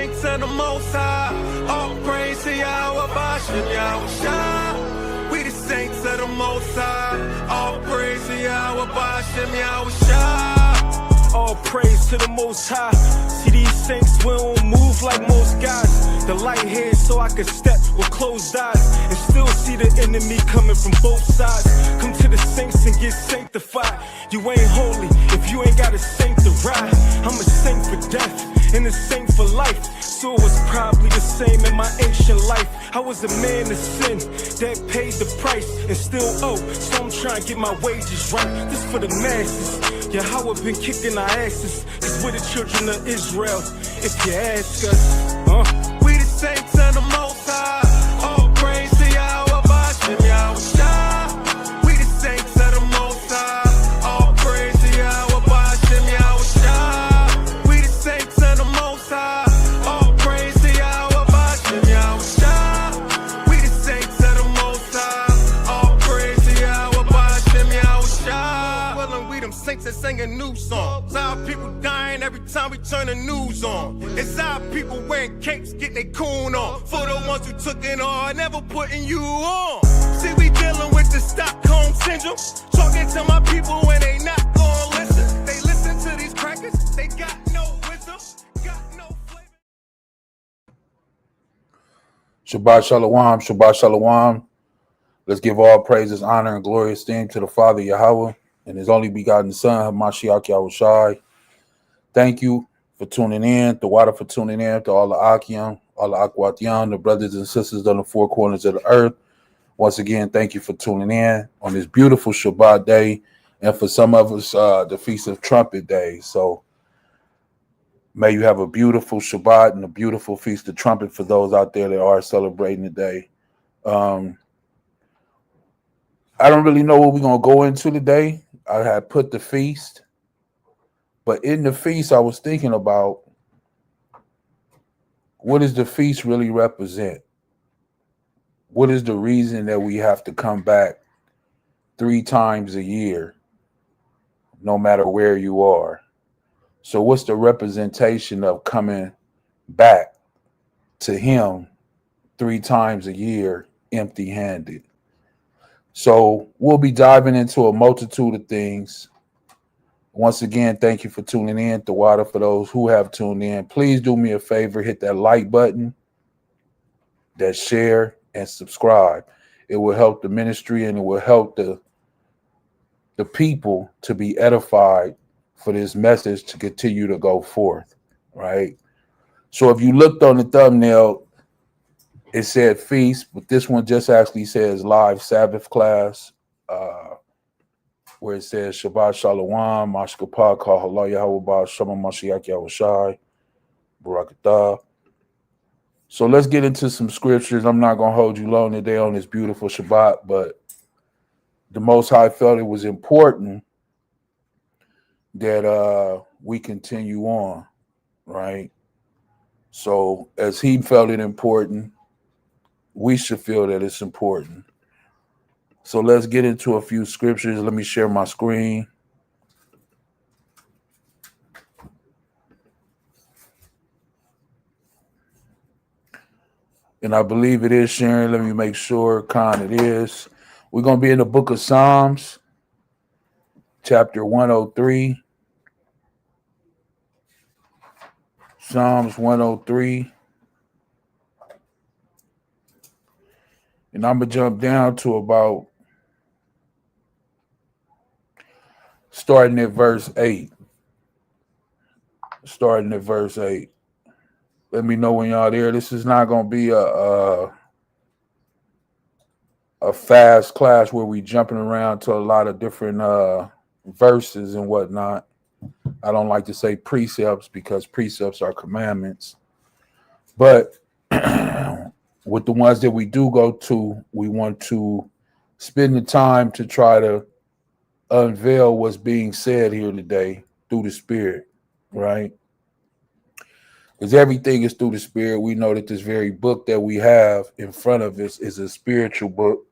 saints of the Most High. All praise to YAHAWAH, YAHWeh. We the saints of the Most High. All praise to YAHAWAH, YAHWeh. All praise to the Most High. See these saints, we don't move like most guys. The light here so I can step with closed eyes and still see the enemy coming from both sides. Come to the saints and get sanctified. You ain't holy if you ain't got a saint to ride. I'm a saint for death and a saint for life. So it was probably the same in my ancient life. I was a man of sin that paid the price and still owe. So I'm trying to get my wages right. This for the masses. Yahweh been kicking our asses, cause we're the children of Israel, if you ask us. We the saints of the Most High. All praise to YAHAWAH, YAHWeh. We the saints of the Most High. All praise to YAHAWAH, YAHWeh. We the saints of the Most High. All praise to YAHAWAH, YAHWeh. We the saints of the Most High. All praise to YAHAWAH, YAHWeh. Well, we them saints that sing a new song. It's our people dying every time we turn the news on. It's our people wearing capes, getting their coon on. For the ones who took it on, never putting you on. See, we dealing with the Stockholm syndrome. Talking to my people when they not gonna listen. They listen to these crackers, they got no wisdom, got no flavor. Shabbat Shalawam, Shabbat Shalawam. Let's give all praises, honor, and glory, esteem to the Father Yahweh and His only begotten Son, Hamashiach Yahushai. Thank you for tuning in, the water for tuning in, to all the Ahchcyam, all the Ahchwathyam, the brothers and sisters on the four corners of the earth. Once again, thank you for tuning in on this beautiful Shabbat day, and for some of us, the Feast of Trumpet Day. So may you have a beautiful Shabbat and a beautiful Feast of Trumpet for those out there that are celebrating the day. I don't really know what we're going to go into today. I had put the feast, but in the feast, I was thinking about, what does the feast really represent? What is the reason that we have to come back 3 times a year, no matter where you are? So what's the representation of coming back to Him 3 times a year empty-handed? So we'll be diving into a multitude of things. Once again, thank you for tuning in. The water for those who have tuned in. Please do me a favor, hit that like button, that share, and subscribe. It will help the ministry and it will help the people to be edified for this message to continue to go forth, right? So if you looked on the thumbnail, it said feast, but this one just actually says live Sabbath class, where it says Shabbat Shalawam, Mashkapah, Kahala Yahawah, Shama Mashiach Yahushai, Barakatah. So let's get into some scriptures. I'm not going to hold you long today on this beautiful Shabbat, but the Most High felt it was important that we continue on, right? So as He felt it important, we should feel that it's important. So let's get into a few scriptures. Let me share my screen. And I believe it is sharing. Let me make sure, it is. We're going to be in the book of Psalms, chapter 103. Psalms 103. And I'm going to jump down to about, starting at verse 8. Starting at verse 8. Let me know when y'all there. This is not going to be a fast class where we jumping around to a lot of different verses and whatnot. I don't like to say precepts because precepts are commandments. But with the ones that we do go to, we want to spend the time to try to unveil what's being said here today through the Spirit, right? Because everything is through the Spirit. We know that this very book that we have in front of us is a spiritual book.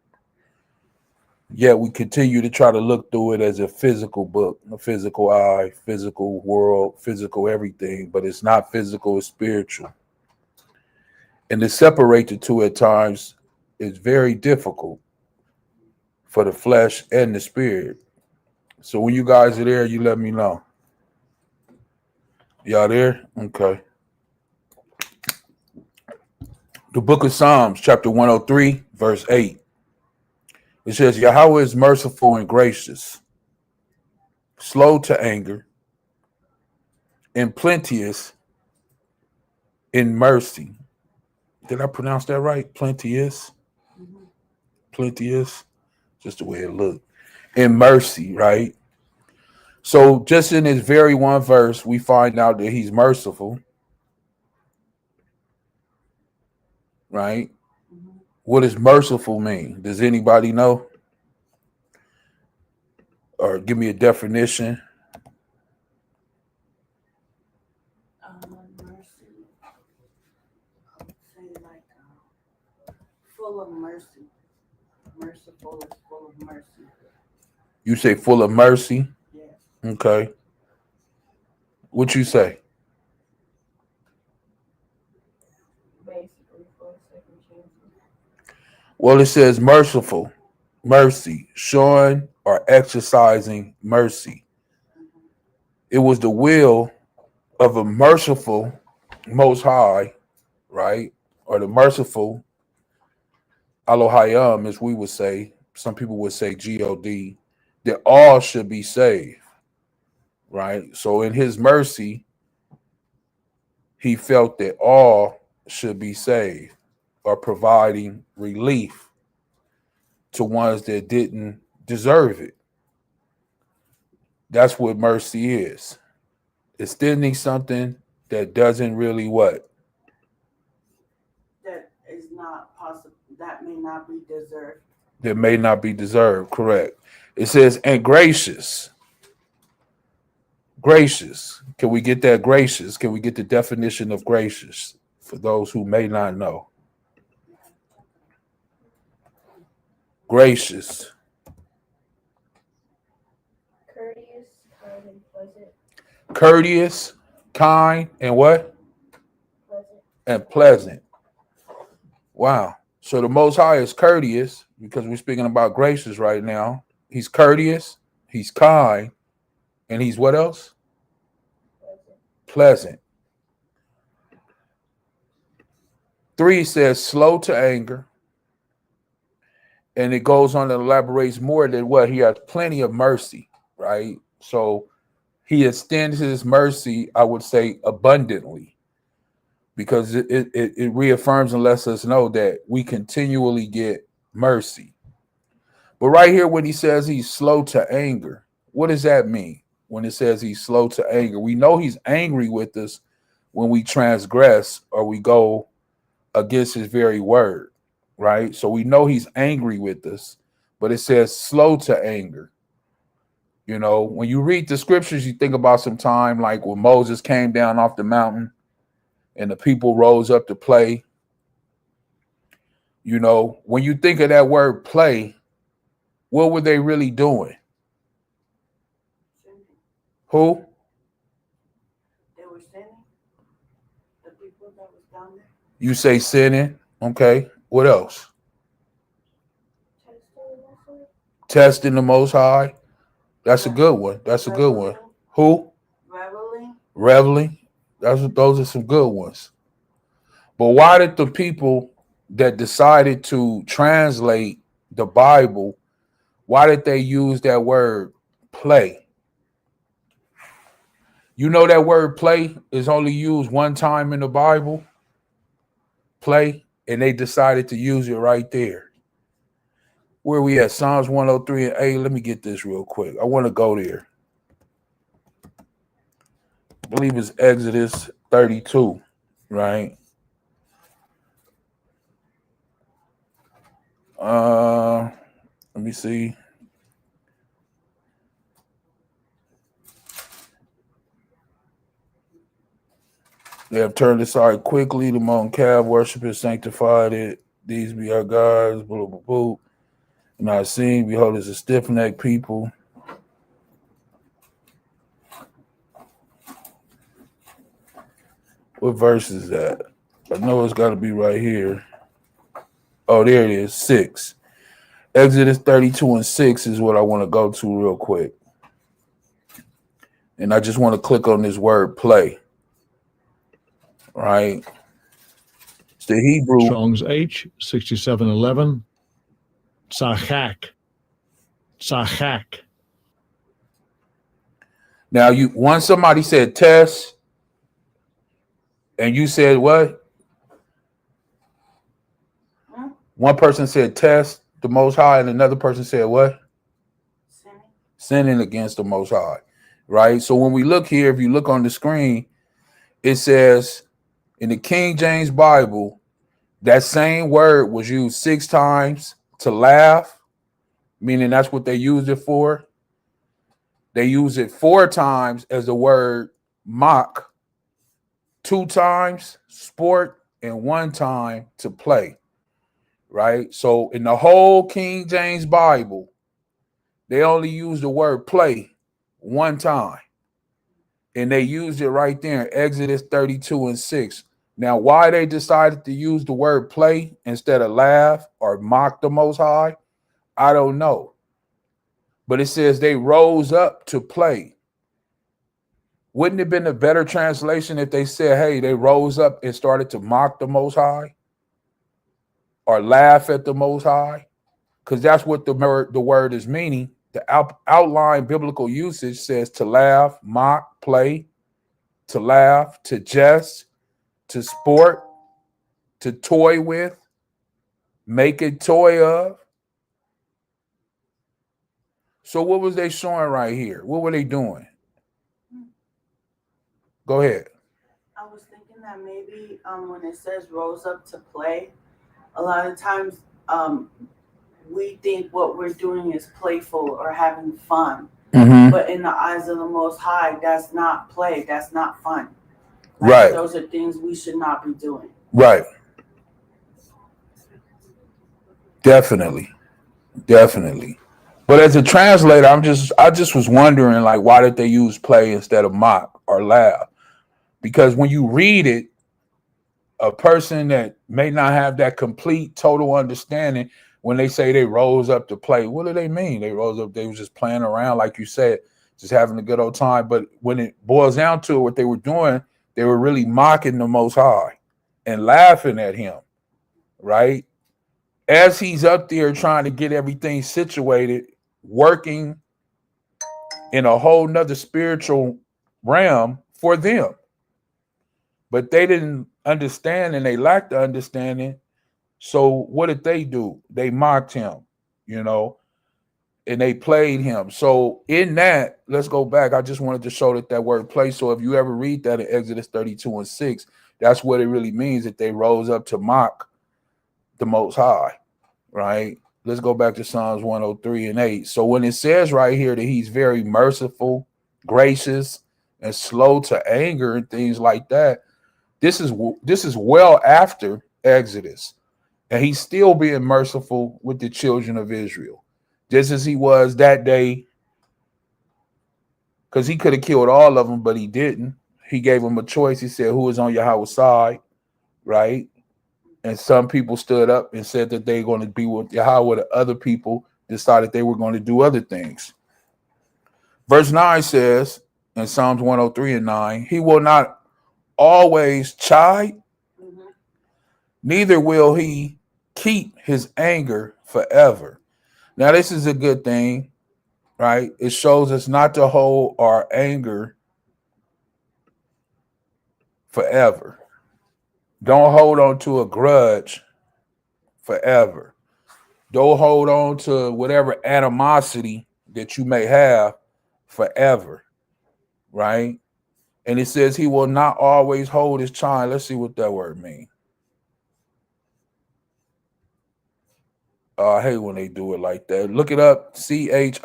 Yet we continue to try to look through it as a physical book, a physical eye, physical world, physical everything. But it's not physical, it's spiritual. And to separate the two at times is very difficult for the flesh and the spirit. So when you guys are there, you let me know. Y'all there? Okay. The book of Psalms, chapter 103, verse 8. It says, Yahweh is merciful and gracious, slow to anger, and plenteous in mercy. Did I pronounce that right? Plenteous? Plenteous? Just the way it looked. In mercy, right? So just in this very one verse, we find out that he's merciful, right? What does merciful mean? Does anybody know? Or give me a definition. Mercy. Say like full of mercy. Merciful is full of mercy. You say full of mercy? Yes. Okay. What you say? Basically, for a second chance. Well, it says merciful, mercy, showing or exercising mercy. It was the will of a merciful Most High, right? Or the merciful AHchcyam, as we would say. Some people would say God, that all should be saved, right? So in his mercy, he felt that all should be saved, or providing relief to ones that didn't deserve it. That's what mercy is. Extending something that doesn't really what? That is not possible. That may not be deserved. That may not be deserved, correct. It says, and gracious. Gracious. Can we get that gracious? Can we get the definition of gracious for those who may not know? Gracious. Courteous, kind, and pleasant. Courteous, kind, and what? Pleasant. And pleasant. Wow. So the Most High is courteous, because we're speaking about gracious right now. He's courteous, he's kind, and he's what else? Pleasant. 3 says slow to anger. And it goes on and elaborates more than what? He has plenty of mercy, right? So he extends his mercy, I would say, abundantly, because it reaffirms and lets us know that we continually get mercy. But right here, when he says he's slow to anger, what does that mean? When it says he's slow to anger, we know he's angry with us when we transgress or we go against his very word, right? So we know he's angry with us, but it says slow to anger. You know, when you read the scriptures, you think about some time like when Moses came down off the mountain and the people rose up to play. You know, when you think of that word play, what were they really doing? Sinning. Who? They were sinning. The people that was down there. You say sinning. Okay. What else? Testing the Most High. That's a good one. That's a good one. Who? Reveling. Reveling. Those are some good ones. But why did the people that decided to translate the Bible, why did they use that word play? You know that word play is only used one time in the Bible. Play. And they decided to use it right there. Where we at? Psalms 103 and 8. Let me get this real quick. I want to go there. I believe it's Exodus 32, right? Let me see. They have turned aside quickly. The Mount Calf worshipers sanctified it. These be our gods. Blah, blah, blah. And I seen, behold, it's a stiff-necked people. What verse is that? I know it's got to be right here. Oh, there it is. 6. Exodus 32 and 6 is what I want to go to real quick. And I just want to click on this word play. Right? It's the Hebrew. Strong's H, 6711. Tzachak. Tzachak. Now, once somebody said test, and you said what? One person said test the Most High, and another person said what? Sinning against the Most High, right? So when we look here, if you look on the screen, it says in the King James Bible, that same word was used 6 times to laugh, meaning that's what they used it for. They use it 4 times as the word mock, 2 times sport, and 1 time to play, right? So in the whole King James Bible, they only use the word play 1 time. And they used it right there in Exodus 32 and 6. Now, why they decided to use the word play instead of laugh or mock the Most High, I don't know. But it says they rose up to play. Wouldn't it have been a better translation if they said, hey, they rose up and started to mock the Most High or laugh at the Most High? Because that's what the word is meaning. The outline biblical usage says to laugh, mock, play, to laugh, to jest, to sport, to toy with, make a toy of. So what was they showing right here? What were they doing? Go ahead. I was thinking that maybe when it says rose up to play, a lot of times we think what we're doing is playful or having fun. Mm-hmm. But in the eyes of the Most High, that's not play. That's not fun. Like, right. Those are things we should not be doing. Right. Definitely. But as a translator, I just was wondering, like, why did they use play instead of mock or laugh? Because when you read it, a person that may not have that complete total understanding, when they say they rose up to play, what do they mean? They rose up, they was just playing around, like you said, just having a good old time. But when it boils down to it, what they were doing, they were really mocking the Most High and laughing at him, right? As he's up there trying to get everything situated, working in a whole nother spiritual realm for them. But they didn't understand, and they lacked the understanding. So what did they do? They mocked him, and they played him. So in that, let's go back. I just wanted to show that word play. So if you ever read that in Exodus 32 and 6, that's what it really means, that they rose up to mock the Most High, right? Let's go back to Psalms 103 and 8. So when it says right here that he's very merciful, gracious, and slow to anger and things like that, this is well after Exodus. And he's still being merciful with the children of Israel, just as he was that day, because he could have killed all of them, but he didn't. He gave them a choice. He said, who is on YAHAWAH's side, right? And some people stood up and said that they're going to be with YAHAWAH. The other people decided they were going to do other things. Verse 9 says in Psalms 103 and 9, he will not always chide, neither will he keep his anger forever. Now, this is a good thing, right? It shows us not to hold our anger forever. Don't hold on to a grudge forever. Don't hold on to whatever animosity that you may have forever, right? And it says he will not always hold his chide. Let's see what that word means. I hate when they do it like that. Look it up, CHIDE.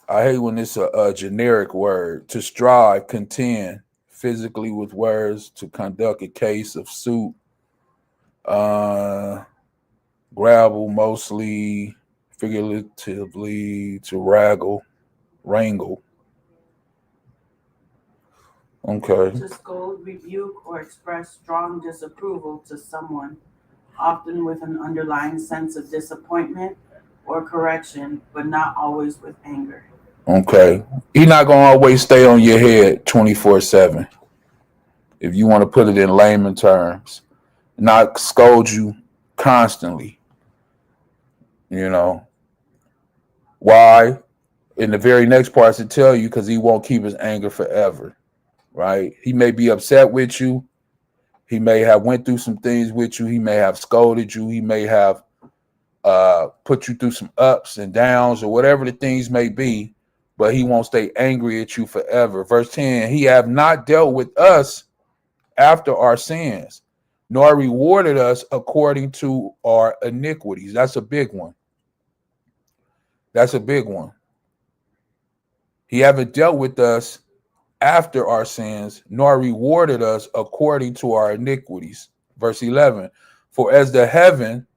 I hate when it's a generic word. To strive, contend physically with words, to conduct a case of suit, grapple, mostly figuratively, to wrangle. Okay. To scold, rebuke, or express strong disapproval to someone, often with an underlying sense of disappointment or correction, but not always with anger. Okay. He's not gonna always stay on your head 24/7. If you want to put it in layman terms, not scold you constantly. You know why? In the very next part to tell you, because he won't keep his anger forever. Right? He may be upset with you. He may have went through some things with you. He may have scolded you. He may have put you through some ups and downs or whatever the things may be, but he won't stay angry at you forever. Verse 10, he have not dealt with us after our sins, nor rewarded us according to our iniquities. That's a big one. That's a big one. He haven't dealt with us after our sins, nor rewarded us according to our iniquities. Verse 11, for as the heaven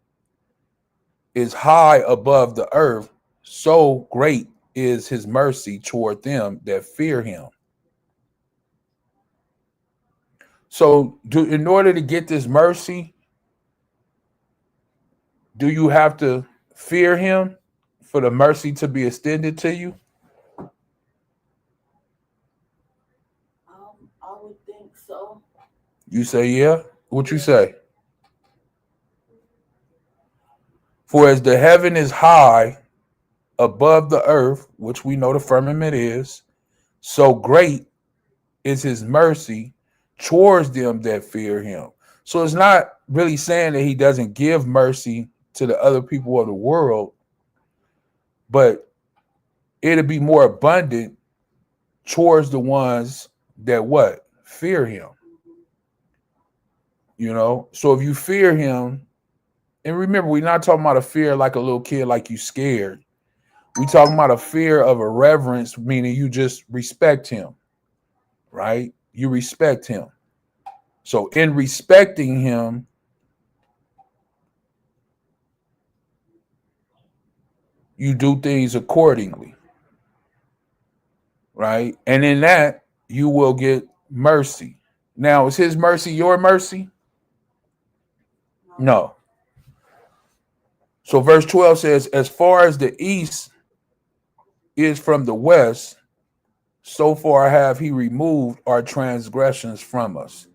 is high above the earth, so great is his mercy toward them that fear him. So in order to get this mercy, do you have to fear him for the mercy to be extended to you? I would think so. You say, yeah? What you say? For as the heaven is high above the earth, which we know the firmament is, so great is his mercy towards them that fear him. So it's not really saying that he doesn't give mercy to the other people of the world, but it'll be more abundant towards the ones that what? Fear him. You know, so if you fear him, and remember, we're not talking about a fear like a little kid, like you scared. We're talking about a fear of a reverence, meaning you just respect him, right? You respect him. So in respecting him, you do things accordingly, right? And in that, you will get mercy. Now, is his mercy your mercy? No. So verse 12 says, as far as the east is from the west, so far have he removed our transgressions from us,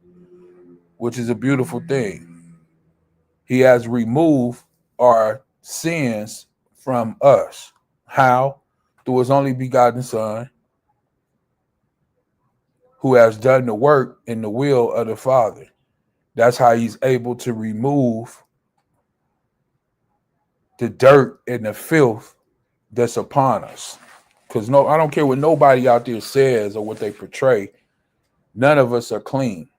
which is a beautiful thing. He has removed our sins from us. How? Through his only begotten Son, who has done the work in the will of the Father. That's how he's able to remove the dirt and the filth that's upon us. Because I don't care what nobody out there says or what they portray. None of us are clean,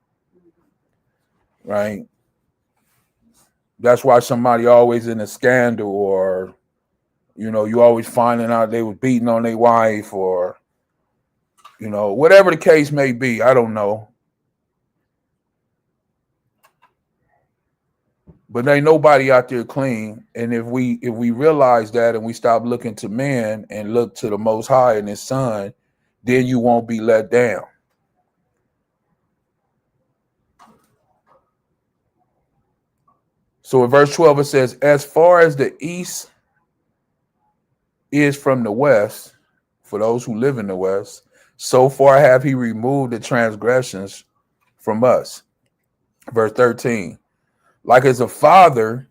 right? That's why somebody always in a scandal, or, you know, you always finding out they was beating on their wife, or, you know, whatever the case may be. I don't know. But ain't nobody out there clean. And if we realize that and we stop looking to man and look to the Most High and his Son, then you won't be let down. So in verse 12, it says, as far as the east is from the west, for those who live in the west, so far have he removed the transgressions from us. Verse 13, like as a father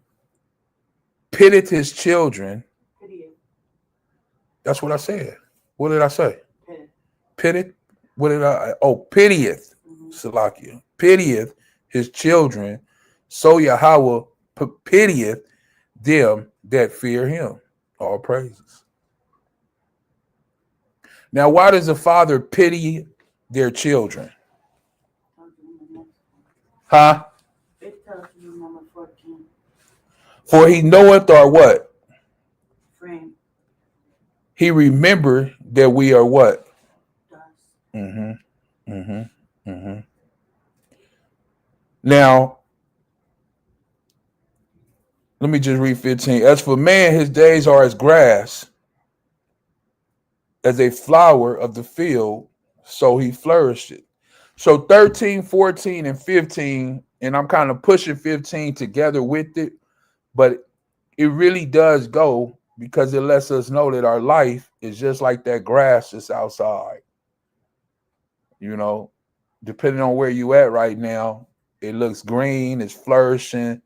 pitteth his children. That's what I said. What did I say? Pitteth? What did I? Oh, pitieth. Salakia. Pitieth his children. So YAHAWAH pitieth them that fear him. All praises. Now, why does a father pity their children? Huh? It tells you number 14. For he knoweth our what? Frame. He remembered that we are what? Dust. Now, let me just read 15. As for man, his days are as grass, as a flower of the field, so he flourisheth. So 13, 14, and 15, and I'm kind of pushing 15 together with it, but it really does go because it lets us know that our life is just like that grass that's outside. You know, depending on where you at right now, it looks green, it's flourishing.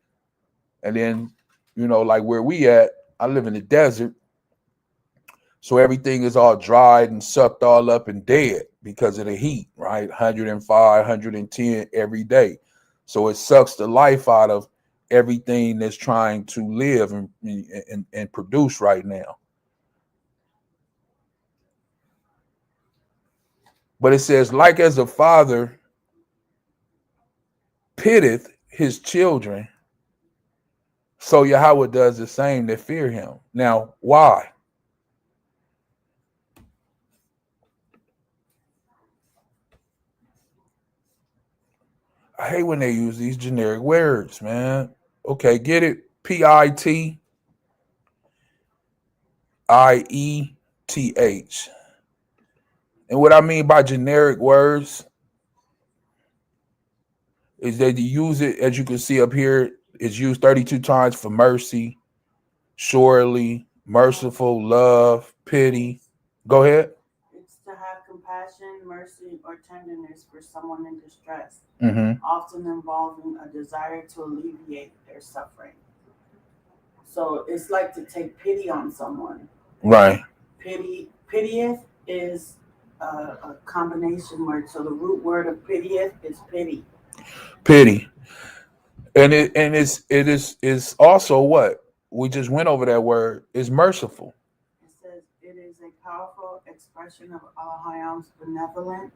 And then, you know, like where we at, I live in the desert. So everything is all dried and sucked all up and dead because of the heat, right? 105, 110 every day. So it sucks the life out of everything that's trying to live and produce right now. But it says, like as a father pitteth his children, so Yahweh does the same that fear him. Now, why? I hate when they use these generic words, man. Okay, get it? PITIETH. And what I mean by generic words is that you use it, as you can see up here, it's used 32 times for mercy, surely, merciful, love, pity. Go ahead. It's to have compassion, mercy, or tenderness for someone in distress, Mm-hmm. often involving a desire to alleviate their suffering. So it's like to take pity on someone. Right. Pitieth is a combination word. So the root word of pitieth is pity. Pity. And it is also what? We just went over that word, is merciful. It says it is a powerful expression of AHchcyam's benevolent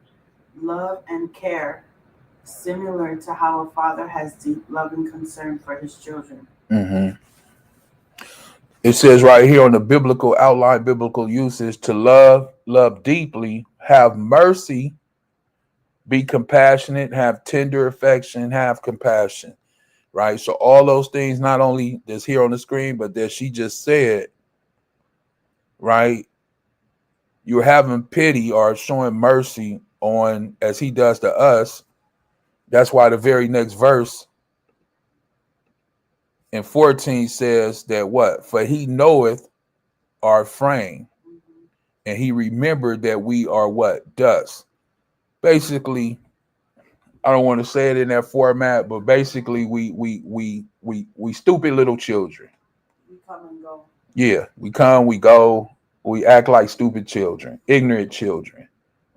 love and care, similar to how a father has deep love and concern for his children. Mm-hmm. It says right here on the biblical outline, biblical usage, to love deeply, have mercy, be compassionate, have tender affection, have compassion, right? So all those things, not only that's here on the screen, but that she just said, right? You're having pity or showing mercy on as he does to us. That's why the very next verse in 14 says that what? For he knoweth our frame, and he remembered that we are what? Dust. Basically, I don't want to say it in that format, but basically we stupid little children. We come and go. Yeah, we come, we go, we act like stupid children, ignorant children,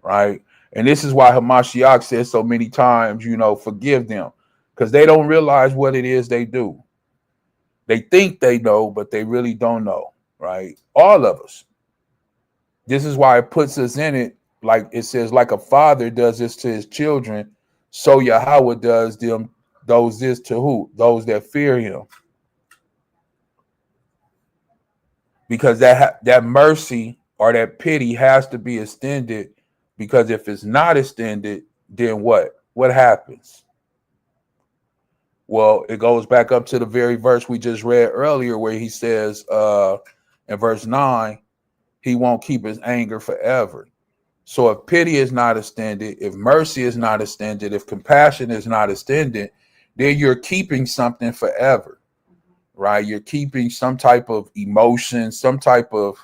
right? And this is why Hamashiach says so many times, you know, forgive them, because they don't realize what it is they do. They think they know, but they really don't know, right? All of us. This is why it puts us in it, like it says, like a father does this to his children, so Yahweh does this to who? Those that fear him. Because that mercy or that pity has to be extended, because if it's not extended, then what? What happens? Well, it goes back up to the very verse we just read earlier where he says in verse 9, he won't keep his anger forever. So if pity is not extended, if mercy is not extended, if compassion is not extended, then you're keeping something forever, right? You're keeping some type of emotion, some type of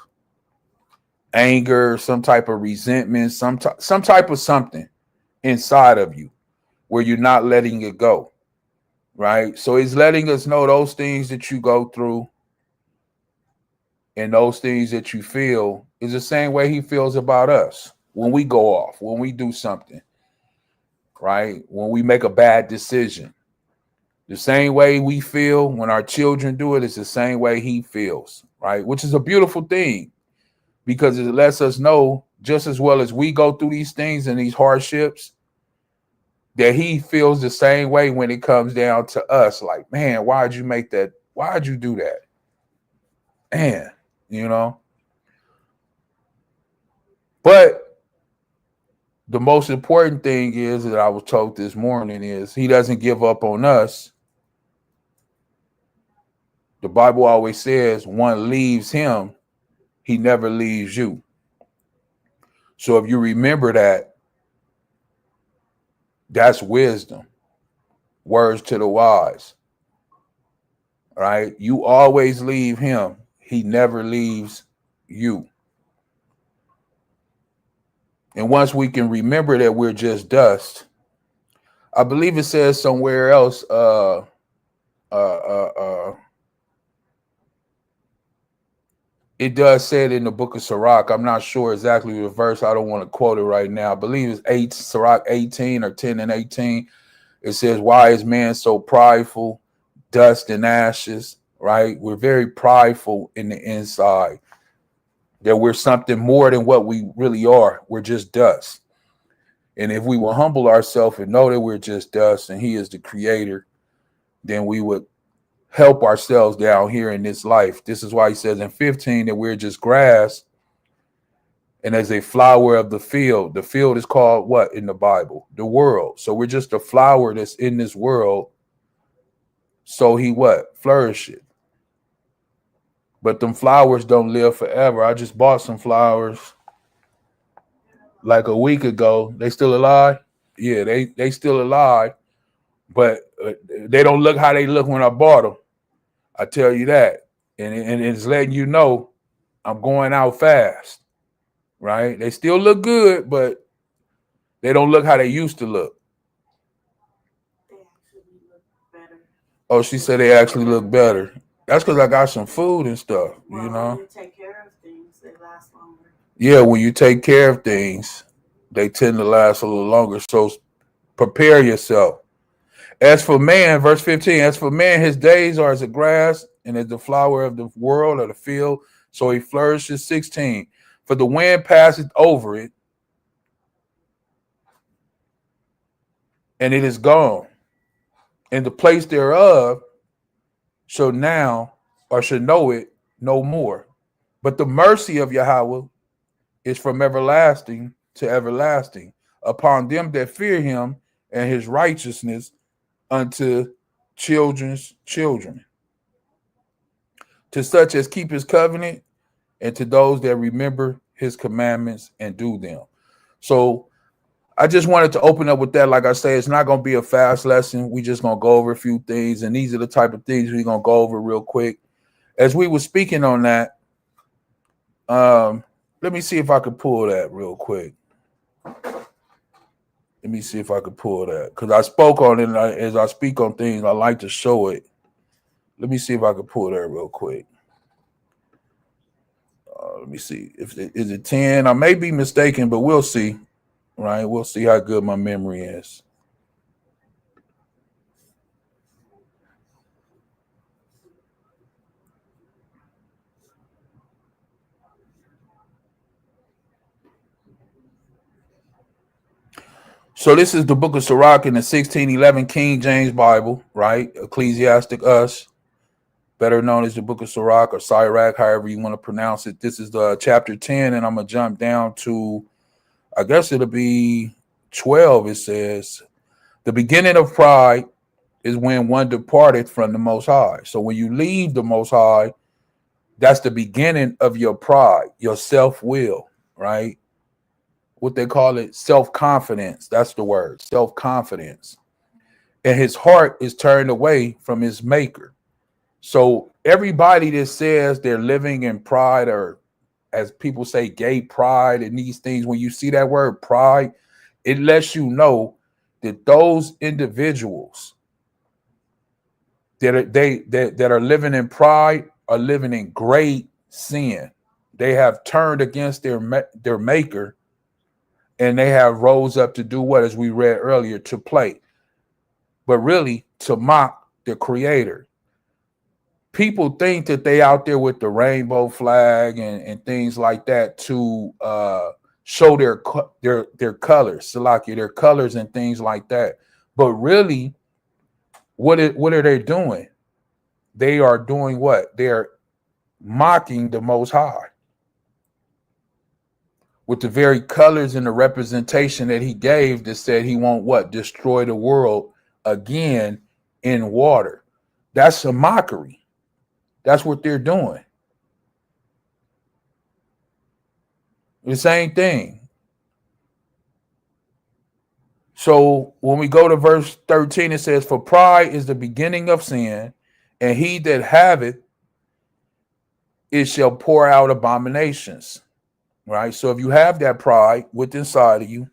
anger, some type of resentment, some type of something inside of you where you're not letting it go, right? So he's letting us know those things that you go through and those things that you feel is the same way he feels about us when we go off, when we do something, right? When we make a bad decision. The same way we feel when our children do it is the same way he feels, right? Which is a beautiful thing, because it lets us know, just as well as we go through these things and these hardships, that he feels the same way when it comes down to us. Like, man, why'd you make that? Why'd you do that? Man, you know? But the most important thing is that I was told this morning is he doesn't give up on us. The Bible always says one leaves him, he never leaves you. So if you remember that, That's wisdom. Words to the wise. Right? You always leave him. He never leaves you. And once we can remember that we're just dust, I believe it says somewhere else, it does say it in the book of Sirach. I'm not sure exactly the verse. I don't want to quote it right now. I believe it's Sirach 18 or 10 and 18. It says, why is man so prideful, dust and ashes, right? We're very prideful in the inside, that we're something more than what we really are. We're just dust. And if we will humble ourselves and know that we're just dust and he is the creator, then we would help ourselves down here in this life. This is why he says in 15 that we're just grass and as a flower of the field. The field is called what in the Bible? The world. So we're just a flower that's in this world. So he what? Flourishes. But them flowers don't live forever. I just bought some flowers like a week ago. They still alive? Yeah, they still alive, but they don't look how they look when I bought them. I tell you that. And it's letting you know I'm going out fast, right? They still look good, but they don't look how they used to look. They actually look better. Oh, she said they actually look better. That's because I got some food and stuff, Well, you know? when you take care of things, they last longer. Yeah, when you take care of things, they tend to last a little longer. So prepare yourself. As for man, verse 15, as for man, his days are as a grass and as the flower of the world or the field, so he flourishes. 16, for the wind passeth over it, and it is gone, and the place thereof shall now, or shall know it no more. But the mercy of Yahweh is from everlasting to everlasting upon them that fear him, and his righteousness unto children's children, to such as keep his covenant, and to those that remember his commandments and do them. So I just wanted to open up with that. Like I say, it's not going to be a fast lesson. We just going to go over a few things, and these are the type of things we're going to go over real quick. As we were speaking on that, let me see if I could pull that real quick. Let me see if I could pull that, because I spoke on it, and as I speak on things, I like to show it. Let me see if I could pull that real quick. Let me see. Is it 10? I may be mistaken, but we'll see. Right? We'll see how good my memory is. So this is the book of Sirach in the 1611 King James Bible, right? Ecclesiastic Us, better known as the book of Sirach or Sirach, however you want to pronounce it. This is the chapter 10, and I'm going to jump down to, I guess it'll be 12. It says, the beginning of pride is when one departed from the Most High. So when you leave the Most High, that's the beginning of your pride, your self-will, right? What they call it, self-confidence. That's the word, self-confidence. And his heart is turned away from his maker. So everybody that says they're living in pride, or as people say, gay pride and these things, when you see that word pride, it lets you know that those individuals that are living in pride are living in great sin. They have turned against their maker, and they have rose up to do what, as we read earlier, to play, but really to mock the creator. People think that they out there with the rainbow flag and things like that to show their colors, Salakia, their colors and things like that. But really, what are they doing? They are doing what? They're mocking the Most High with the very colors and the representation that he gave that said he won't what? Destroy the world again in water. That's a mockery. That's what they're doing. The same thing. So when we go to verse 13, it says, "For pride is the beginning of sin, and he that haveth it shall pour out abominations." Right? So if you have that pride within inside of you,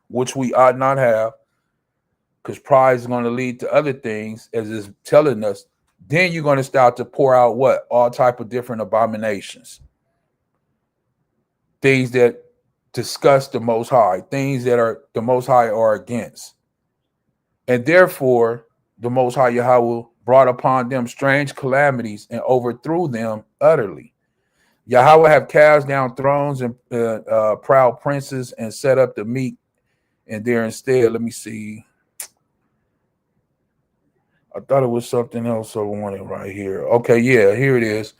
which we ought not have, because pride is going to lead to other things, as it's telling us, then you're going to start to pour out what? All type of different abominations. Things that disgust the Most High, things that are the Most High are against. And therefore, the Most High Yahweh brought upon them strange calamities and overthrew them utterly. Yahweh have cast down thrones and proud princes and set up the meek and there instead. Let me see. I thought it was something else I wanted right here. Okay, yeah, here it is.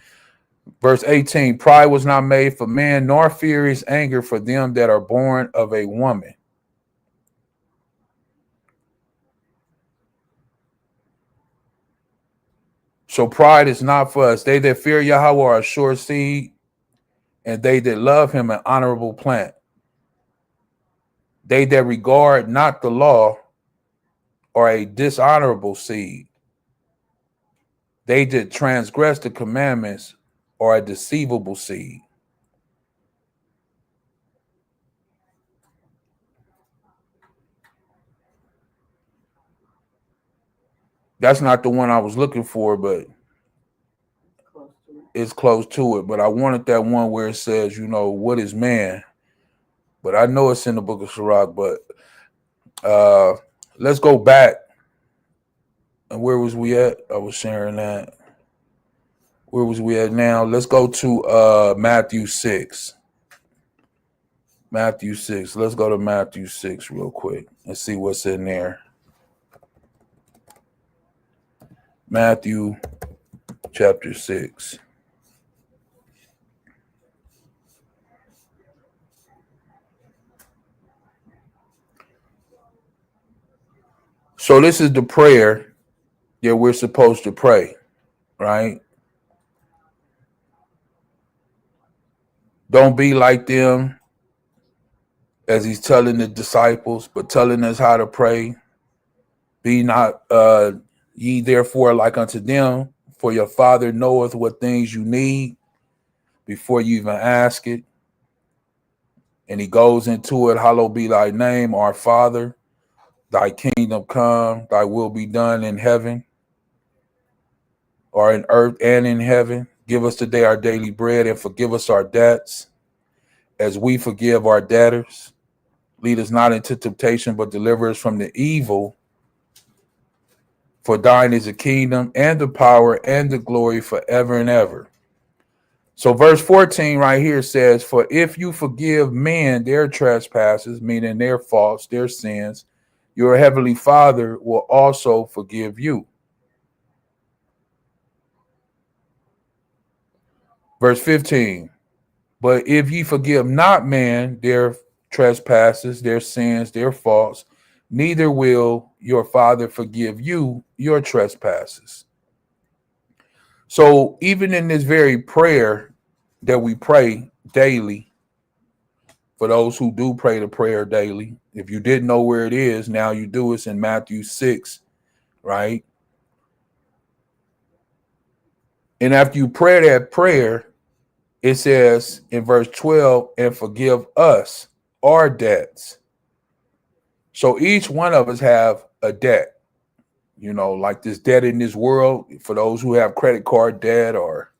Verse 18, "Pride was not made for man, nor furious anger for them that are born of a woman." So pride is not for us. They that fear Yahweh are a sure seed, and they that love him an honorable plant. They that regard not the law are a dishonorable seed. They that transgress the commandments are a deceivable seed. That's not the one I was looking for, but it's close to it. But I wanted that one where it says, you know, what is man? But I know it's in the book of Sirach, but let's go back. And where was we at? I was sharing that. Where was we at now? Let's go to Matthew 6. Matthew 6. Let's go to Matthew 6 real quick and see what's in there. Matthew chapter 6. So this is the prayer that we're supposed to pray, right? Don't be like them, as he's telling the disciples, but telling us how to pray. Be not ye therefore like unto them, for your Father knoweth what things you need before you even ask it. And he goes into it, hallowed be thy name, our Father, thy kingdom come, thy will be done in heaven, or in earth and in heaven. Give us today our daily bread, and forgive us our debts, as we forgive our debtors. Lead us not into temptation, but deliver us from the evil. For thine is the kingdom and the power and the glory forever and ever. So verse 14 right here says, "For if you forgive men their trespasses," meaning their faults, their sins, your heavenly Father will also forgive you. Verse 15, "But if ye forgive not man their trespasses, their sins, their faults, neither will your Father forgive you your trespasses." So even in this very prayer that we pray daily, for those who do pray the prayer daily, if you didn't know where it is, now you do. It's in Matthew 6, right? And after you pray that prayer, it says in verse 12, "And forgive us our debts." So each one of us have a debt, you know, like this debt in this world. For those who have credit card debt, or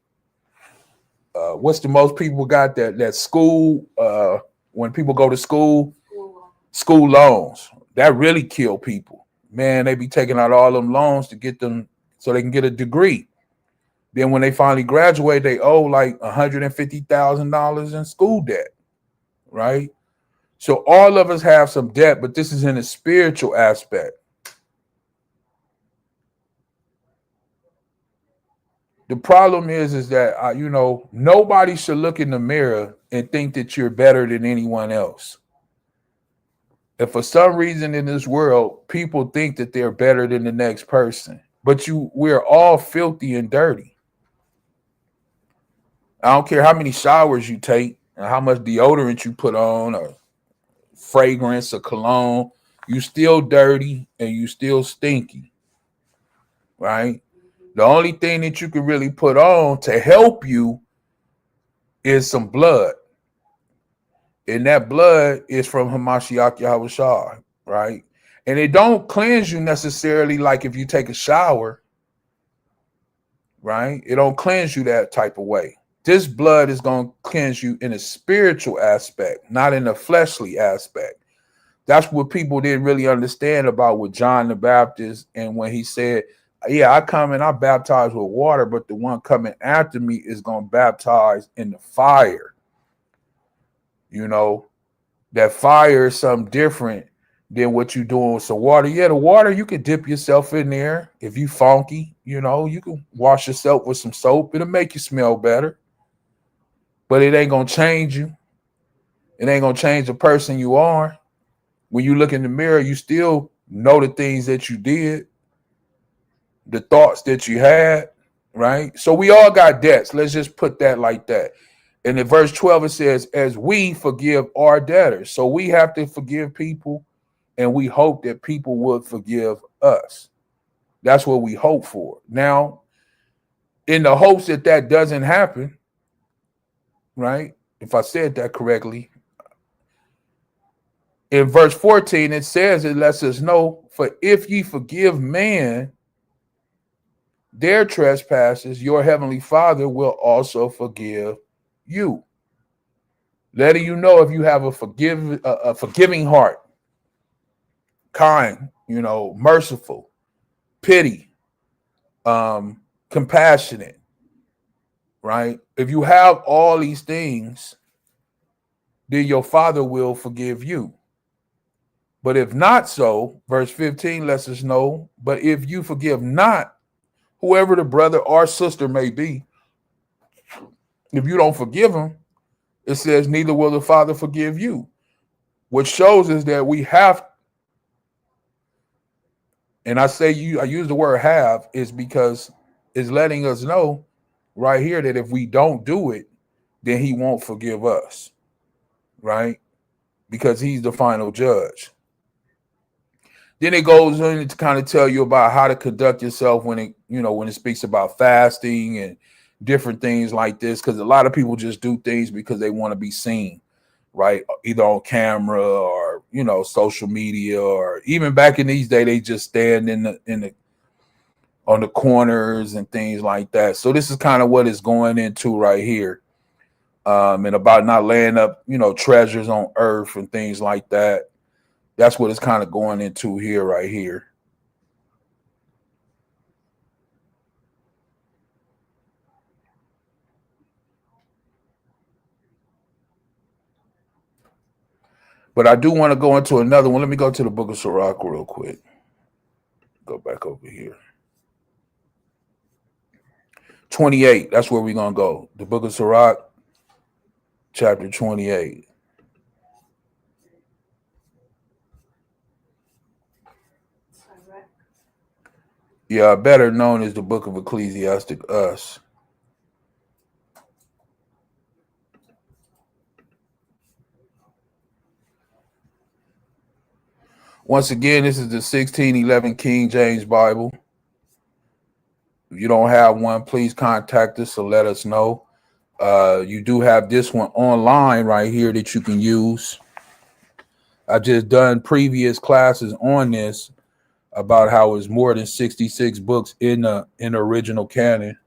what's the most people got, that school, when people go to school loans, that really kill people. Man, they be taking out all them loans to get them so they can get a degree. Then when they finally graduate, they owe like $150,000 in school debt, right? So all of us have some debt, but this is in a spiritual aspect. The problem is that, you know, nobody should look in the mirror and think that you're better than anyone else. If for some reason in this world, people think that they're better than the next person, but we're all filthy and dirty. I don't care how many showers you take and how much deodorant you put on, or fragrance or cologne. You still dirty and you still stinky, right? The only thing that you can really put on to help you is some blood. And that blood is from Hamashiach Yahawashi, right? And it don't cleanse you necessarily like if you take a shower, right? It don't cleanse you that type of way. This blood is going to cleanse you in a spiritual aspect, not in a fleshly aspect. That's what people didn't really understand about with John the Baptist. And when he said, yeah, I come and I baptize with water, but the one coming after me is going to baptize in the fire. You know, that fire is something different than what you're doing with some water. Yeah, the water, you can dip yourself in there. If you funky, you know, you can wash yourself with some soap. It'll make you smell better. But it ain't going to change you. It ain't going to change the person you are. When you look in the mirror, you still know the things that you did, the thoughts that you had, right? So we all got debts. Let's just put that like that. And in verse 12, it says, as we forgive our debtors. So we have to forgive people, and we hope that people would forgive us. That's what we hope for. Now, in the hopes that that doesn't happen, right? If I said that correctly, in verse 14, it says, it lets us know, for if ye forgive man their trespasses, your heavenly Father will also forgive you. Letting you know if you have a forgiving heart, kind, you know, merciful, pity, compassionate, right? If you have all these things, then your Father will forgive you. But if not so, verse 15 lets us know, but if you forgive not, whoever the brother or sister may be, if you don't forgive them, it says, neither will the Father forgive you. What shows is that we have, and I use the word have, is because it's letting us know right here that if we don't do it, then he won't forgive us, right? Because he's the final judge. Then it goes in to kind of tell you about how to conduct yourself when it speaks about fasting and different things like this, because a lot of people just do things because they want to be seen, right? Either on camera or, social media, or even back in these days, they just stand on the corners and things like that. So this is kind of what it's going into right here. And about not laying up, treasures on earth and things like that. That's what it's kind of going into here, right here. But I do want to go into another one. Let me go to the book of Sirach real quick. Go back over here. 28, that's where we're going to go. The book of Sirach, chapter 28. Yeah, better known as the book of Ecclesiastic Us. Once again, this is the 1611 King James Bible. If you don't have one, please contact us or let us know. You do have this one online right here that you can use. I've just done previous classes on this about how it's more than 66 books in the original canon.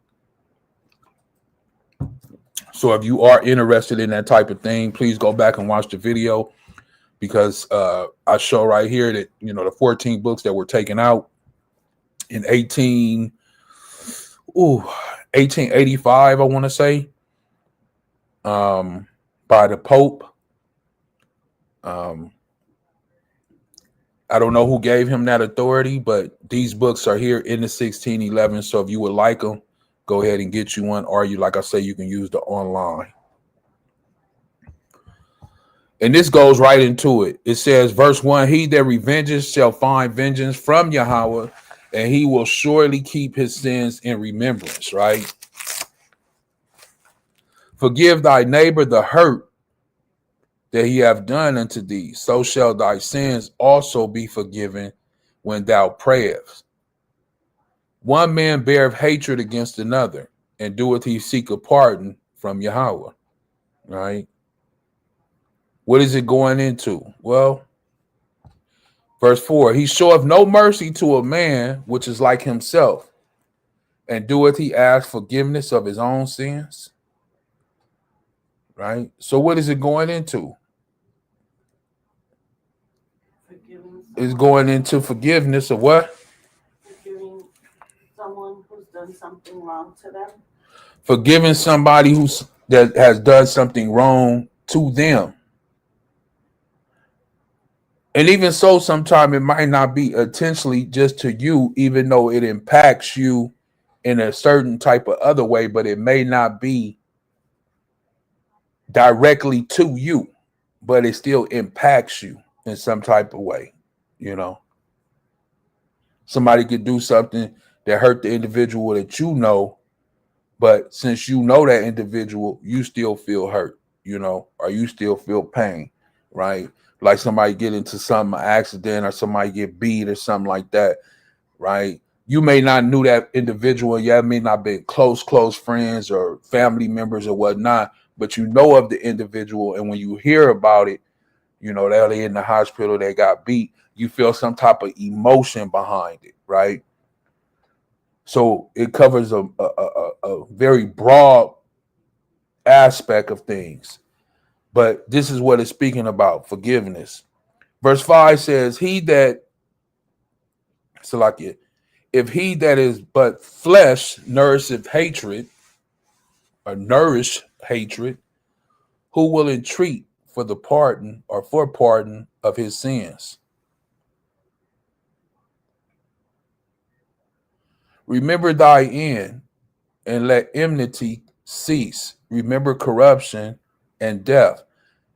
So if you are interested in that type of thing, please go back and watch the video, because I show right here that, the 14 books that were taken out in 1885, I want to say, by the Pope. I don't know who gave him that authority, but these books are here in the 1611. So if you would like them, go ahead and get you one, or like I say, you can use the online. And this goes right into it. It says, verse 1, he that revenges shall find vengeance from Yahawah, and he will surely keep his sins in remembrance, right? Forgive thy neighbor the hurt that he have done unto thee, so shall thy sins also be forgiven when thou prayest. One man beareth hatred against another, and doeth he seek a pardon from Yahawah. Right? What is it going into? Well, verse 4, he showeth no mercy to a man which is like himself, and doeth he ask forgiveness of his own sins? Right? So what is it going into? It's going into forgiveness of what? Forgiving someone who's done something wrong to them. Forgiving somebody that has done something wrong to them. And even so, sometimes it might not be intentionally just to you, even though it impacts you in a certain type of other way, but it may not be directly to you, but it still impacts you in some type of way. You know, somebody could do something that hurt the individual that you know, but since you know that individual, you still feel hurt, you know, or you still feel pain, right? Like somebody get into some accident or somebody get beat or something like that, right? You may not knew that individual, yeah, may not be close friends or family members or whatnot, but you know of the individual, and when you hear about it, you know, they're in the hospital, they got beat, you feel some type of emotion behind it, right? So it covers a very broad aspect of things. But this is what it's speaking about, forgiveness. Verse 5 says, Salakia, if he that is but flesh nourisheth hatred, or nourish hatred, who will entreat for the pardon or for pardon of his sins? Remember thy end, and let enmity cease. Remember corruption and death,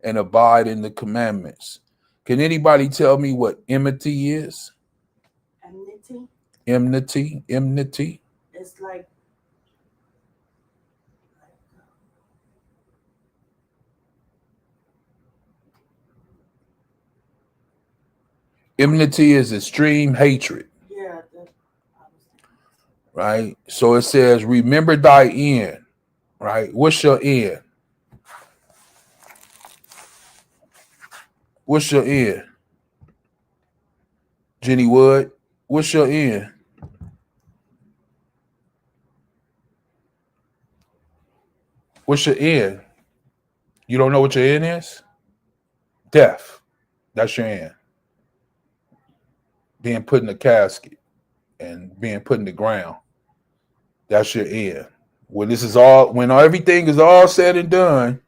and abide in the commandments. Can anybody tell me what enmity is? Enmity. It's like enmity is extreme hatred. Yeah. Right? So it says, remember thy end. Right? What's your end? What's your end? Jenny Wood, what's your end? What's your end? You don't know what your end is? Death. That's your end. Being put in a casket and being put in the ground. That's your end. When everything is all said and done,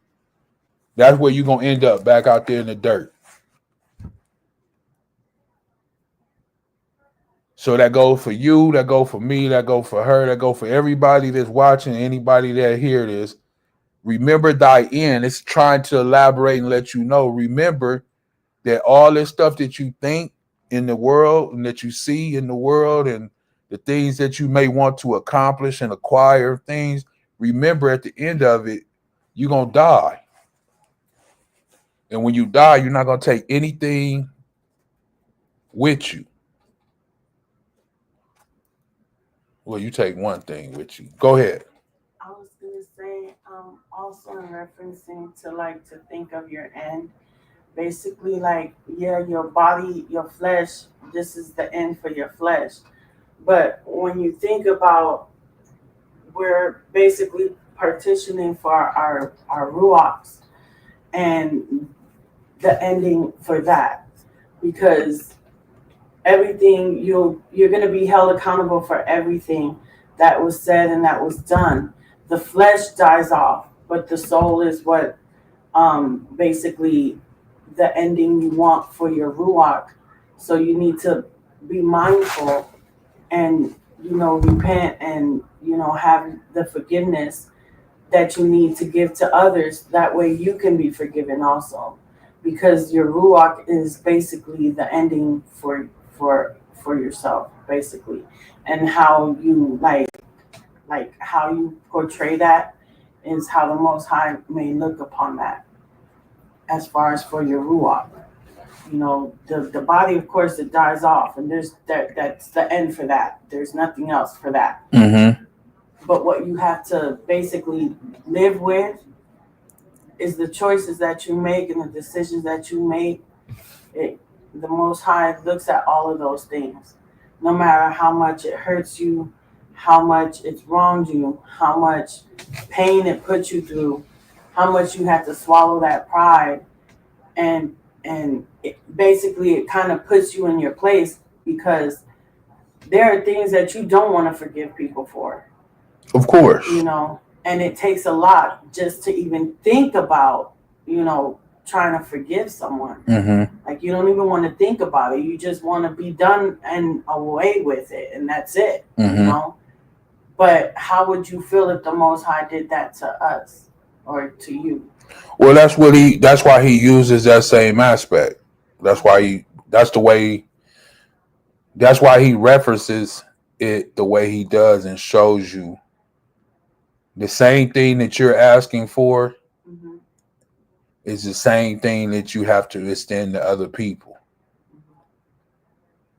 that's where you're gonna end up, back out there in the dirt. So that goes for you, that goes for me, that goes for her, that goes for everybody that's watching, anybody that hear this. Remember thy end. It's trying to elaborate and let you know. Remember that all this stuff that you think in the world and that you see in the world and the things that you may want to accomplish and acquire things, remember at the end of it, you're going to die. And when you die, you're not going to take anything with you. Well, you take one thing with you. Go ahead. I was going to say, also in referencing to think of your end, basically your body, your flesh, this is the end for your flesh. But when you think about, we're basically partitioning for our ruachs and the ending for that, because everything you're going to be held accountable for everything that was said and that was done. The flesh dies off, but the soul is what basically the ending you want for your ruach. So you need to be mindful and repent and have the forgiveness that you need to give to others. That way you can be forgiven also, because your ruach is basically the ending for yourself, basically. And how you how you portray that is how the Most High may look upon that. as far as for your ruach. You know, the body, of course, it dies off, and that's the end for that. There's nothing else for that. Mm-hmm. But what you have to basically live with is the choices that you make and the decisions that you make. The Most High looks at all of those things, no matter how much it hurts you, how much it's wronged you, how much pain it puts you through, how much you have to swallow that pride, and basically it kind of puts you in your place, because there are things that you don't want to forgive people for, Of course. you know, and it takes a lot just to even think about, you know, trying to forgive someone. Mm-hmm. Like, you don't even want to think about it. You just want to be done and away with it, and that's it. Mm-hmm. You know. But how would you feel if the Most High did that to us or to you? Well, that's why he uses that same aspect. That's why he references it the way he does and shows you the same thing that you're asking for Mm-hmm. is the same thing that you have to extend to other people.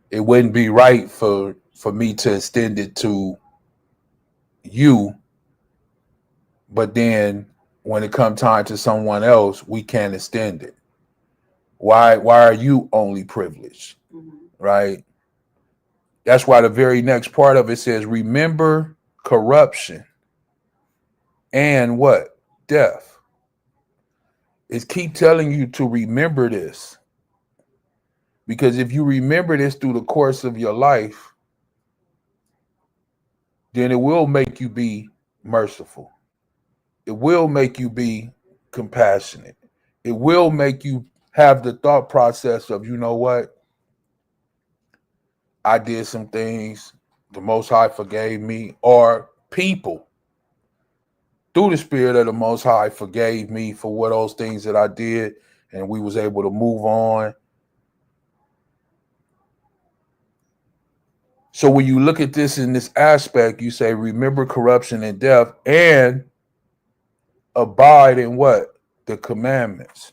It wouldn't be right for me to extend it to you, but then when it comes time to someone else, we can't extend it. Why are you only privileged? Mm-hmm. Right? That's why the very next part of it says, remember corruption and what? Death. It's keep telling you to remember this. Because if you remember this through the course of your life, then it will make you be merciful. It will make you be compassionate. It will make you have the thought process of, you know what? I did some things. The Most High forgave me. Or people, through the Spirit of the Most High, forgave me for what those things that I did. And we was able to move on. So when you look at this in this aspect, you say, remember corruption and death and abide in what? The commandments.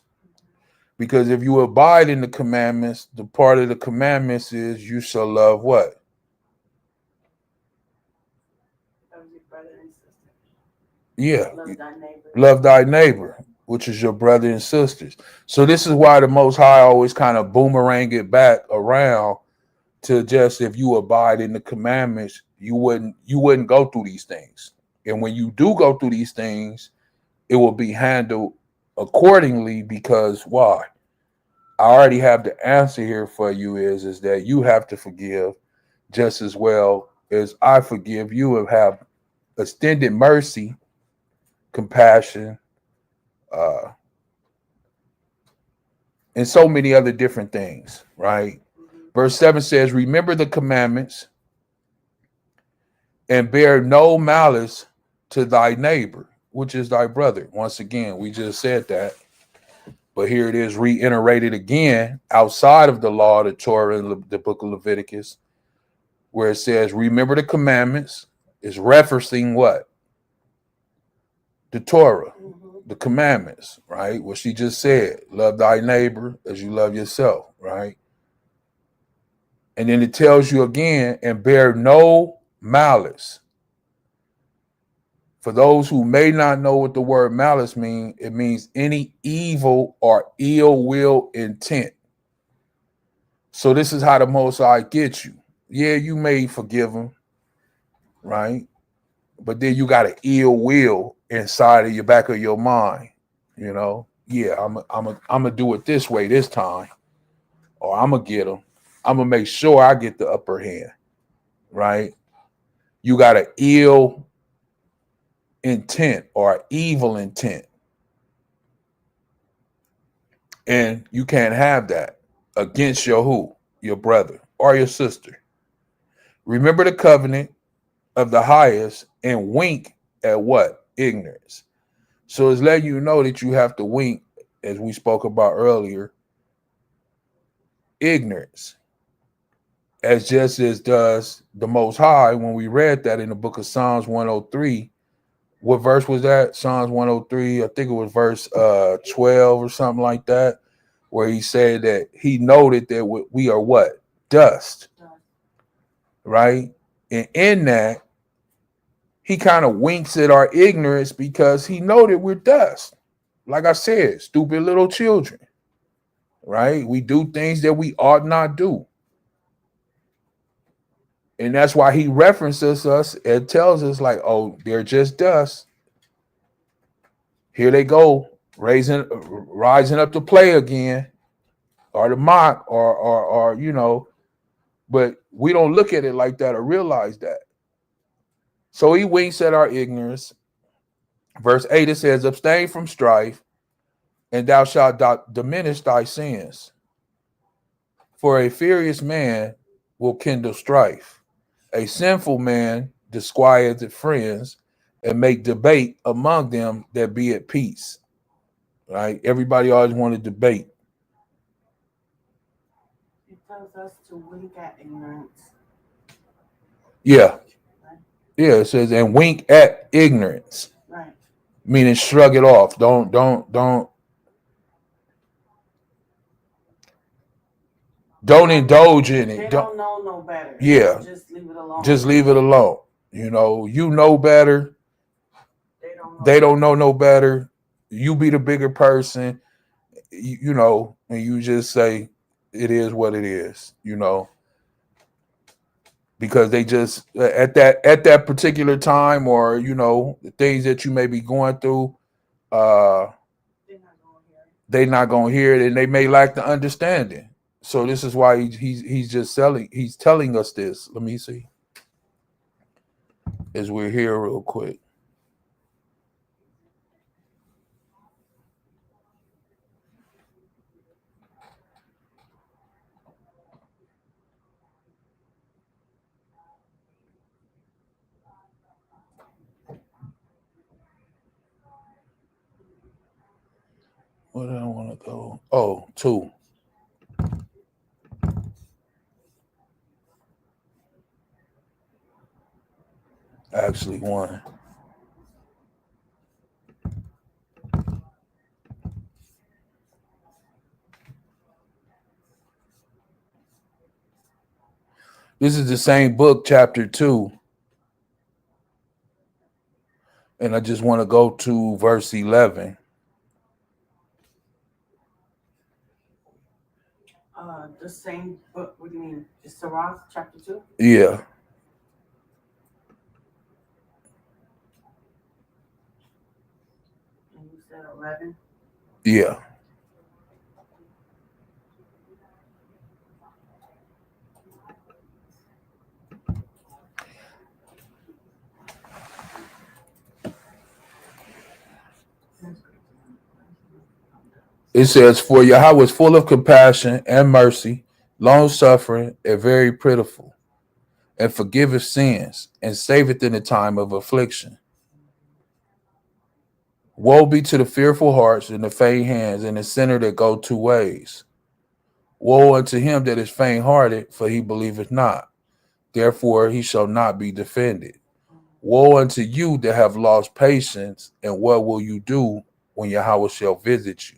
Because if you abide in the commandments, the part of the commandments is you shall love what? Love your brother and sister. Yeah. Love thy neighbor. Love thy neighbor, which is your brother and sisters. So this is why the Most High always kind of boomerang it back around to just, if you abide in the commandments, you wouldn't go through these things. And when you do go through these things, it will be handled accordingly, because why? I already have the answer here for you is that you have to forgive just as well as I forgive you, and have extended mercy, compassion, and so many other different things, right? Mm-hmm. Verse 7 says, remember the commandments and bear no malice to thy neighbor, which is thy brother. Once again, we just said that, but here it is reiterated again outside of the law, the Torah, and the book of Leviticus, where it says, remember the commandments, is referencing what? The Torah, the commandments, right? What she just said, love thy neighbor as you love yourself, right? And then it tells you again, and bear no malice. For those who may not know what the word malice means, it means any evil or ill will intent. So this is how the Most High gets you. Yeah, you may forgive them, right? But then you got an ill will inside of your back of your mind, you know. Yeah, I'm gonna do it this way this time, or I'm gonna get them. I'm gonna make sure I get the upper hand, right? You got an ill intent or evil intent, and you can't have that against your who? Your brother or your sister. Remember the covenant of the highest and wink at what? Ignorance. So it's letting you know that you have to wink, as we spoke about earlier, ignorance, as just as does the Most High when we read that in the book of Psalms 103, what verse was that? Psalms 103. I think it was verse 12 or something like that, where he said that he noted that we are what? Dust. Right? And in that, he kind of winks at our ignorance because he know that we're dust. Like I said, stupid little children. Right? We do things that we ought not do. And that's why he references us and tells us, like, oh, they're just dust. Here they go, rising up to play again, or to mock, or you know, but we don't look at it like that or realize that. So he winks at our ignorance. Verse 8, it says, abstain from strife, and thou shalt diminish thy sins. For a furious man will kindle strife. A sinful man disquieteth friends, and make debate among them that be at peace. Right? Everybody always want to debate. It tells us to wink at ignorance. Yeah. Yeah, it says, and wink at ignorance. Right. Meaning shrug it off. Don't indulge in it. They don't know no better. Yeah. Just leave it alone. Just leave it alone. You know better. They don't know no better. You be the bigger person, you know, and you just say it is what it is, you know. Because they just at that particular time, or you know, the things that you may be going through, they're not gonna hear it, and they may lack the understanding. So this is why he's telling us this. Let me see. As we're here real quick. Where do I want to go? Oh, 2. Actually, 1. This is the same book, chapter 2. And I just want to go to verse 11. The same book, what do you mean? It's Sirach, chapter 2? Yeah. And you said 11? Yeah. It says, for Yahweh is full of compassion and mercy, long suffering, and very pitiful, and forgiveth sins, and saveth in the time of affliction. Woe be to the fearful hearts and the faint hands and the sinner that go 2 ways. Woe unto him that is faint-hearted, for he believeth not. Therefore he shall not be defended. Woe unto you that have lost patience, and what will you do when Yahweh shall visit you?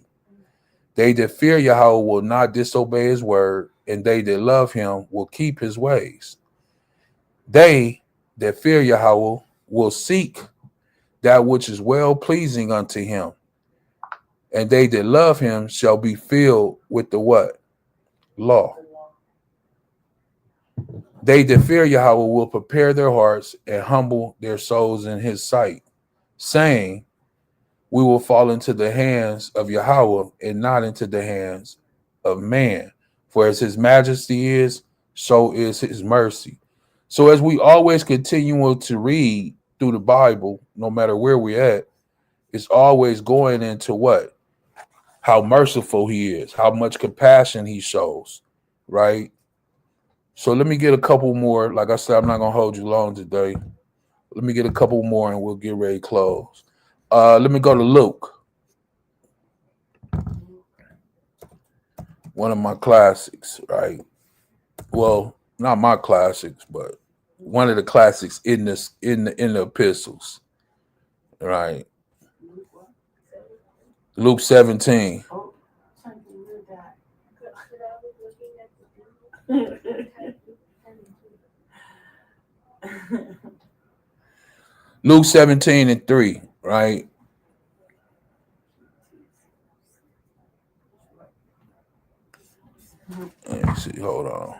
They that fear Yahweh will not disobey his word, and they that love him will keep his ways. They that fear Yahweh will seek that which is well pleasing unto him, and they that love him shall be filled with the what? Law. They that fear Yahweh will prepare their hearts and humble their souls in his sight, saying, we will fall into the hands of Yahweh and not into the hands of man. For as his majesty is, so is his mercy. So as we always continue to read through the Bible, no matter where we're at, it's always going into what? How merciful he is, how much compassion he shows, right? So let me get a couple more. Like I said, I'm not going to hold you long today. Let me get a couple more and we'll get ready to close. Let me go to Luke. One of my classics, right? Well, not my classics, but one of the classics in the epistles. Right. Luke what? Luke 17. Oh, something with that. Because I was looking at the Luke 17 and 3, right? Let me see. Hold on.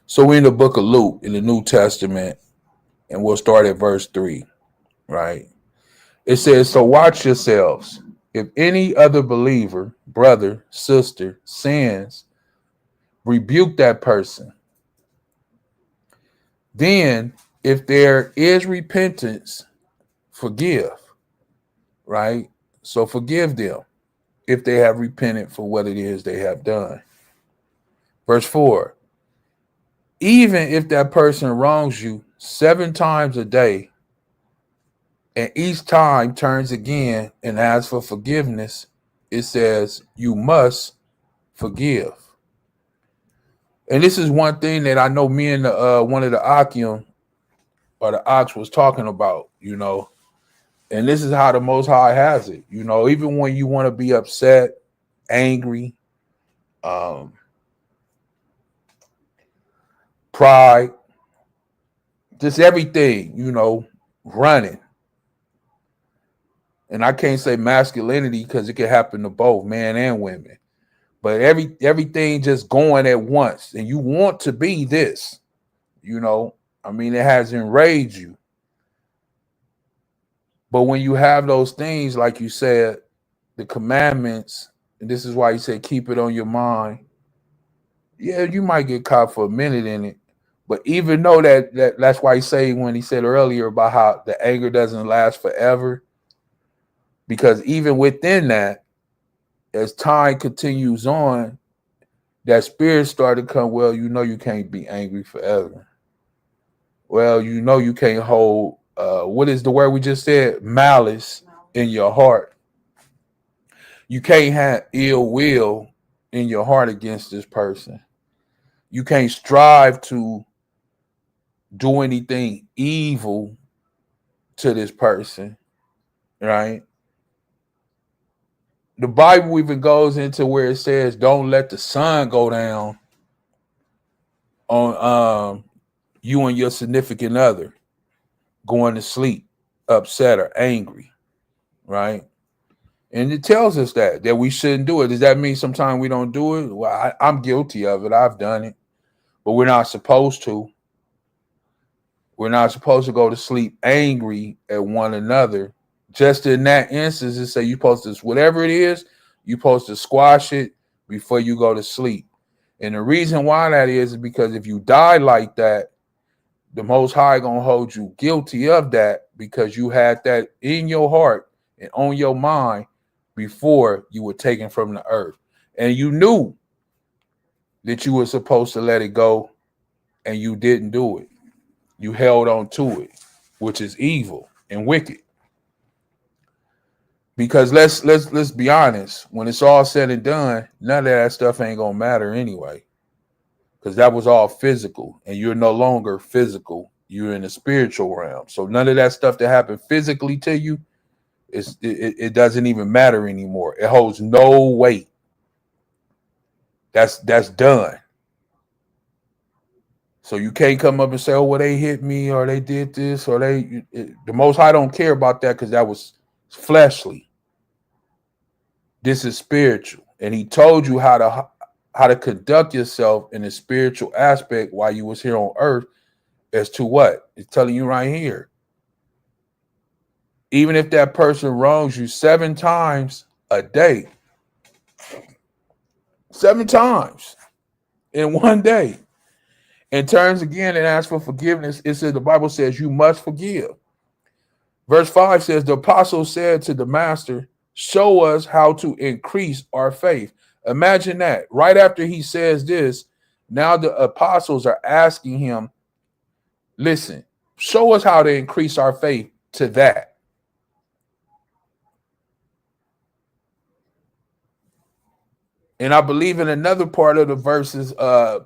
So we're in the book of Luke in the New Testament, and we'll start at verse 3, right? It says, so watch yourselves. If any other believer, brother, sister, sins, rebuke that person. Then, if there is repentance, forgive, right? So forgive them if they have repented for what it is they have done. Verse 4, even if that person wrongs you 7 times a day, and each time turns again and asks for forgiveness, it says you must forgive. And this is one thing that I know me and one of the Ahchcyam or the Ox was talking about, and this is how the Most High has it, even when you want to be upset, angry, pride, just everything, running. And I can't say masculinity because it can happen to both men and women. But everything just going at once. And you want to be this, it has enraged you. But when you have those things, like you said, the commandments, and this is why you said keep it on your mind. Yeah, you might get caught for a minute in it. But even though that's why he say when he said earlier about how the anger doesn't last forever, because even within that, as time continues on, that spirit started to come, well, you can't be angry forever. Well, you can't hold, what is the word we just said? Malice in your heart. You can't have ill will in your heart against this person. You can't strive to do anything evil to this person, right? The Bible even goes into where it says, don't let the sun go down on you and your significant other going to sleep, upset or angry, right? And it tells us that we shouldn't do it. Does that mean sometimes we don't do it? Well, I'm guilty of it. I've done it, but we're not supposed to. We're not supposed to go to sleep angry at one another. Just in that instance, it say you're supposed to, whatever it is, you're supposed to squash it before you go to sleep. And the reason why that is because if you die like that, the Most High gonna hold you guilty of that because you had that in your heart and on your mind before you were taken from the earth. And you knew that you were supposed to let it go and you didn't do it. You held on to it, which is evil and wicked. Because let's be honest, when it's all said and done, none of that stuff ain't gonna matter anyway. Because that was all physical, and you're no longer physical. You're in the spiritual realm. So none of that stuff that happened physically to you, it doesn't even matter anymore. It holds no weight. That's done. So you can't come up and say, oh, well, they hit me or they did this or the Most High don't care about that because that was fleshly. This is spiritual. And he told you how to conduct yourself in the spiritual aspect while you was here on earth as to what? It's telling you right here. Even if that person wrongs you 7 times a day, 7 times in one day, and turns again and asks for forgiveness, it says the Bible says you must forgive. Verse 5 says the apostle said to the master, show us how to increase our faith. Imagine that. Right after he says this, now the apostles are asking him, listen, show us how to increase our faith to that. And I believe in another part of the verses,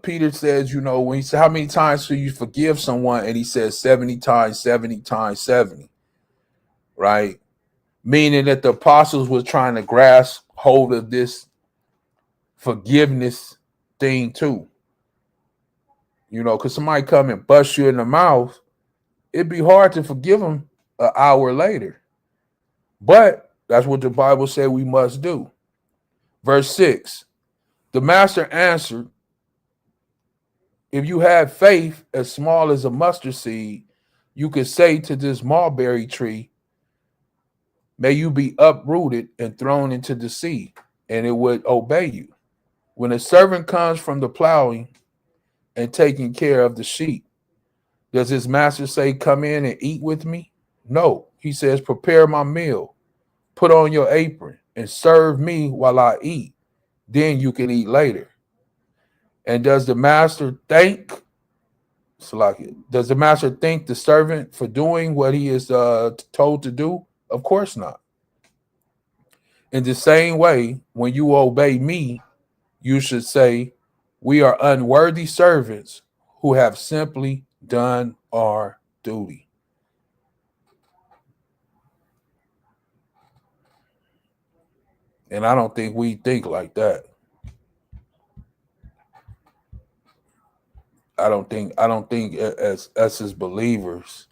Peter says, you know, when he said, how many times should you forgive someone? And he says 70 times, 70 times 70, right? Meaning that the apostles were trying to grasp hold of this forgiveness thing too. You know, because somebody come and bust you in the mouth, it'd be hard to forgive them an hour later. But that's what the Bible said we must do. Verse 6, the master answered, if you have faith as small as a mustard seed, you could say to this mulberry tree, may you be uprooted and thrown into the sea, and it would obey you. When a servant comes from the plowing and taking care of the sheep, does his master say, come in and eat with me? No, he says, prepare my meal, put on your apron, and serve me while I eat. Then you can eat later. And does the master thank the servant for doing what he is told to do? Of course not. In the same way, when you obey me, you should say, we are unworthy servants who have simply done our duty. And I don't think we think like that. I don't think as us as believers,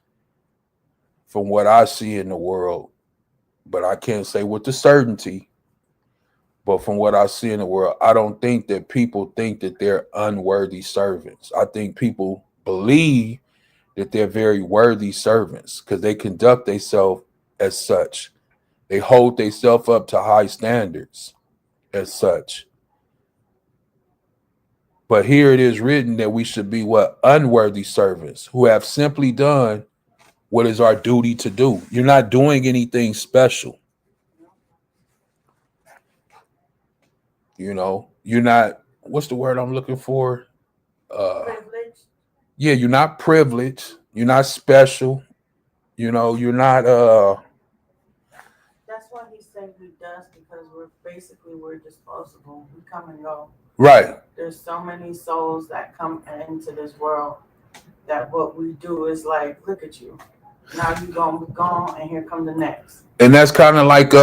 from what I see in the world, but I can't say with the certainty, but from what I see in the world, I don't think that people think that they're unworthy servants. I think people believe that they're very worthy servants because they conduct themselves as such. They hold themselves up to high standards as such. But here it is written that we should be what? Unworthy servants who have simply done what is our duty to do. You're not doing anything special. You know, you're not, what's the word I'm looking for? Privilege. Yeah, you're not privileged. You're not special. You know, you're not That's why he said we dust, because we're disposable. We come and go. right. There's so many souls that come into this world that what we do is like, look at you. Now you gonna be gone, and here come the next. And that's kind of like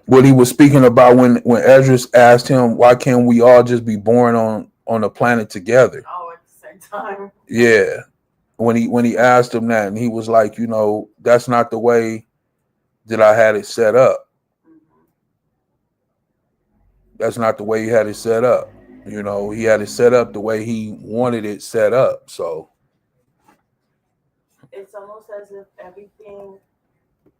what he was speaking about when Esdras asked him, why can't we all just be born on a planet together? Oh, at the same time. Yeah. When he asked him that, and he was like, you know, that's not the way that I had it set up. That's not the way he had it set up. You know, he had it set up the way he wanted it set up. So it's almost as if everything,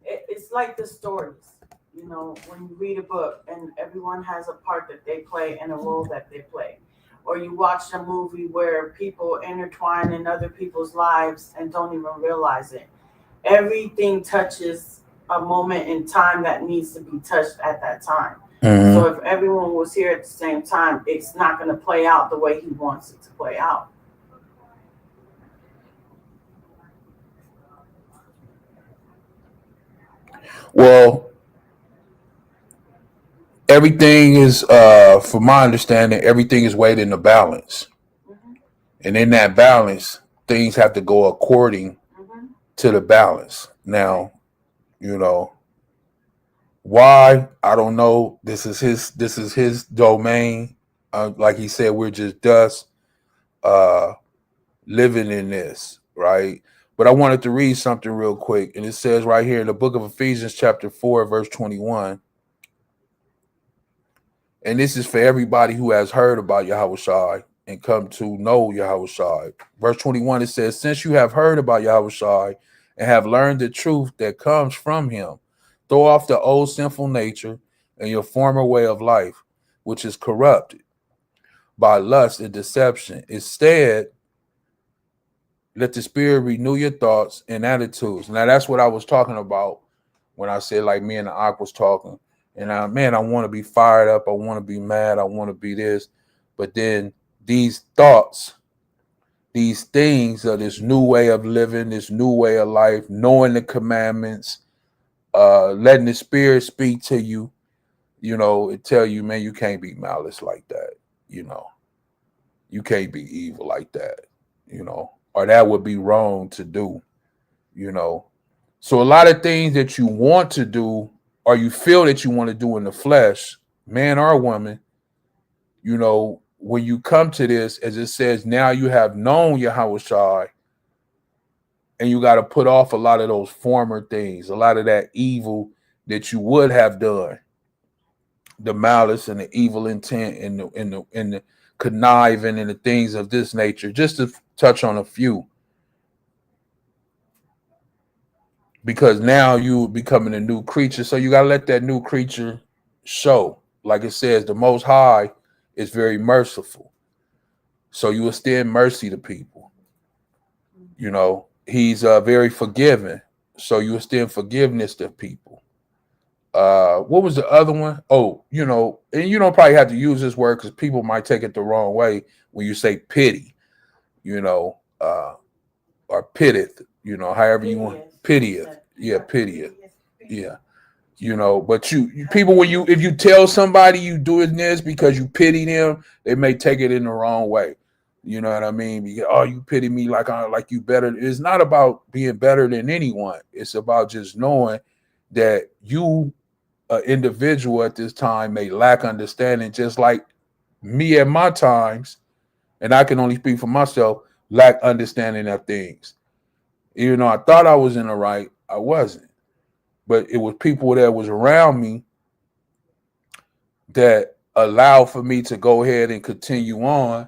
it's like the stories. You know, when you read a book and everyone has a part that they play and a role that they play. Or you watch a movie where people intertwine in other people's lives and don't even realize it. Everything touches a moment in time that needs to be touched at that time. mm-hmm. So if everyone was here at the same time, it's not going to play out the way he wants it to play out. Well, everything is, from my understanding, everything is weighed in the balance. Mm-hmm. And in that balance, things have to go according to the balance. Now, you know, why? I don't know. This is his domain. Like he said, we're just dust living in this, right? But I wanted to read something real quick. And it says right here in the book of Ephesians, chapter 4, verse 21. And this is for everybody who has heard about Yahawaah and come to know Yahawaah. Verse 21, it says, since you have heard about Yahawaah and have learned the truth that comes from him, throw off the old sinful nature and your former way of life, which is corrupted by lust and deception. Instead, let the Spirit renew your thoughts and attitudes. Now, that's what I was talking about when I said, like, me and the Ak was talking. And I want to be fired up. I want to be mad. I want to be this. But then these thoughts, these things of this new way of living, this new way of life, knowing the commandments, letting the Spirit speak to you, you know, it tell you, man, you can't be malice like that. You know, you can't be evil like that, you know, or that would be wrong to do, you know. So a lot of things that you want to do or you feel that you want to do in the flesh, man or woman, you know, when you come to this, as it says, now you have known Yahawashi, and you got to put off a lot of those former things, a lot of that evil that you would have done, the malice and the evil intent and the conniving and the things of this nature, just to touch on a few. Because now you becoming a new creature. So you got to let that new creature show. Like it says, the Most High is very merciful. So you extend mercy to people. You know, he's very forgiving. So you extend forgiveness to people. What was the other one? Oh, you know, and you don't probably have to use this word because people might take it the wrong way when you say pity, you know, or pitteth, you know, however you want. Pitieth. Yeah, pitieth. Yeah. You know, but you people, when if you tell somebody you doing this because you pity them, they may take it in the wrong way. You know what I mean? Oh, you pity me like you better. It's not about being better than anyone. It's about just knowing that you, an individual at this time, may lack understanding, just like me at my times, and I can only speak for myself, lack understanding of things. Even though I thought I was in the right, I wasn't. But it was people that was around me that allowed for me to go ahead and continue on.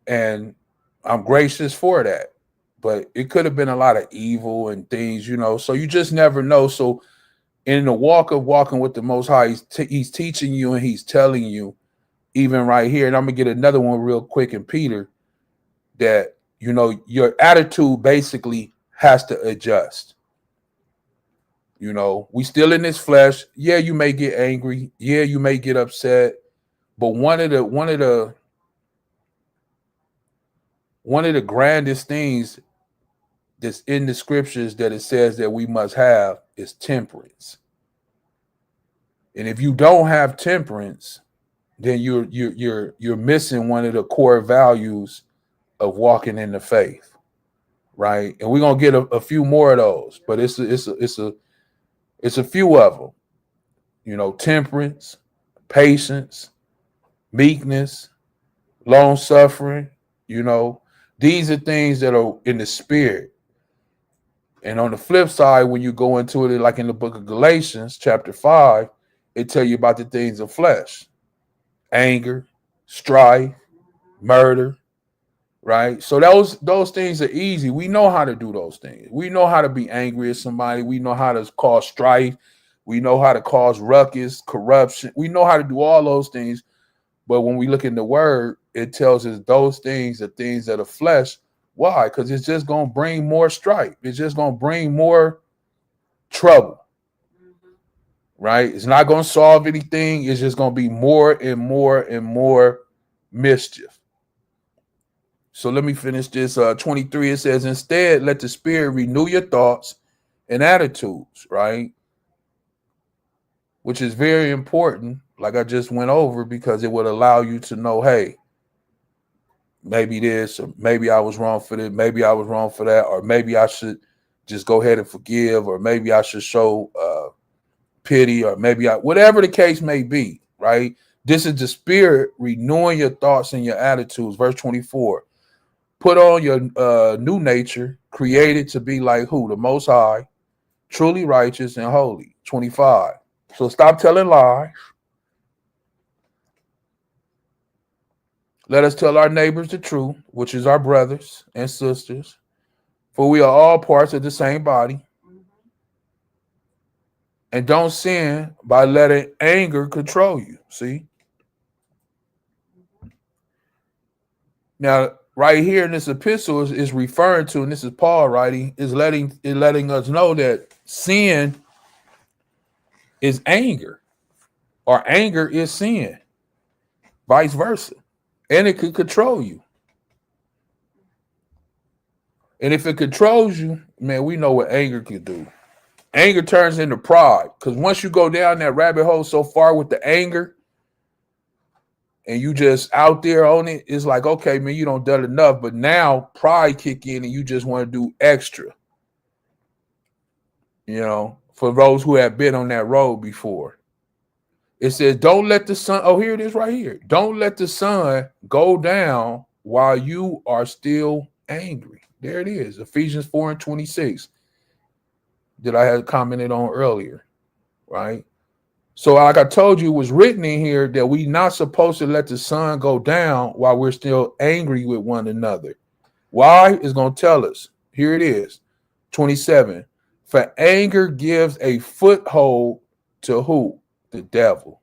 And I'm gracious for that. But it could have been a lot of evil and things, you know. So you just never know. So in the walk of walking with the Most High, he's teaching you and he's telling you, even right here. And I'm going to get another one real quick in Peter, that, you know, your attitude basically has to adjust. You know, we still in this flesh. Yeah, you may get angry. Yeah, you may get upset. But one of the grandest things that's in the scriptures that it says that we must have is temperance. And if you don't have temperance, then you're missing one of the core values of walking in the faith, right? And we're gonna get a few more of those, but it's a few of them. You know, temperance, patience, meekness, long suffering. You know, these are things that are in the spirit. And on the flip side, when you go into it, like in the book of Galatians, chapter 5, it tell you about the things of flesh: anger, strife, murder, right? So those things are easy. We know how to do those things. We know how to be angry at somebody. We know how to cause strife. We know how to cause ruckus, corruption. We know how to do all those things. But when we look in the word, it tells us those things are things of the flesh. Why? Because it's just going to bring more strife. It's just going to bring more trouble, right? It's not going to solve anything. It's just going to be more and more and more mischief. So let me finish this. 23, it says, instead, let the Spirit renew your thoughts and attitudes, right? Which is very important, like I just went over, because it would allow you to know, hey, maybe this, or maybe I was wrong for this, maybe I was wrong for that, or maybe I should just go ahead and forgive, or maybe I should show pity, or maybe whatever the case may be, right? This is the Spirit renewing your thoughts and your attitudes. Verse 24, put on your new nature, created to be like who? The Most High, truly righteous and holy. 25. So stop telling lies. Let us tell our neighbors the truth, which is our brothers and sisters, for we are all parts of the same body. And don't sin by letting anger control you. See? Now, right here in this epistle is referring to, and this is Paul writing, is letting us know that sin is anger, or anger is sin, vice versa. And it could control you. And if it controls you, man, we know what anger could do. Anger turns into pride, because once you go down that rabbit hole so far with the anger and you just out there on it, it's like, okay, man, you don't done enough. But now pride kick in and you just want to do extra. You know, for those who have been on that road before. It says, don't let the sun, oh, here it is right here. Don't let the sun go down while you are still angry. There it is, Ephesians 4:26. That I had commented on earlier, right? So like I told you, it was written in here that we're not supposed to let the sun go down while we're still angry with one another. Why? It's going to tell us. Here it is, 27. For anger gives a foothold to who? The devil.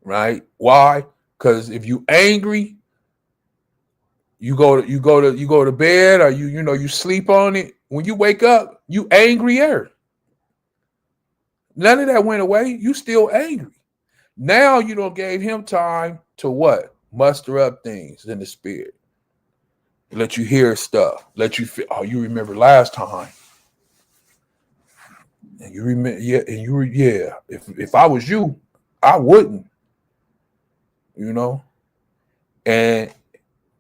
Right? Why? Because if you angry, you go to bed, or you sleep on it. When you wake up, you angrier. None of that went away. You still angry. Now you don't gave him time to what? Muster up things in the spirit. Let you hear stuff. Let you feel. Oh, you remember last time. And you remember, yeah, and you yeah. If I was you, I wouldn't. You know, and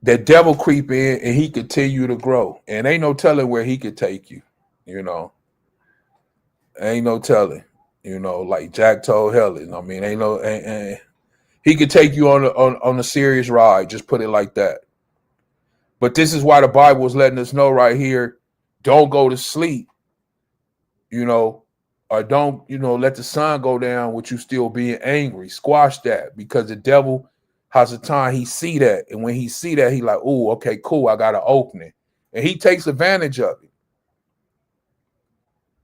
that devil creep in and he continue to grow. And ain't no telling where he could take you, you know. Ain't no telling, you know, like Jack told Helen. I mean, he could take you on a serious ride, just put it like that. But this is why the Bible is letting us know right here, don't go to sleep, you know, or don't, let the sun go down with you still being angry. Squash that, because the devil has a time he see that. And when he see that, he like, oh, okay, cool, I got to open it. And he takes advantage of it.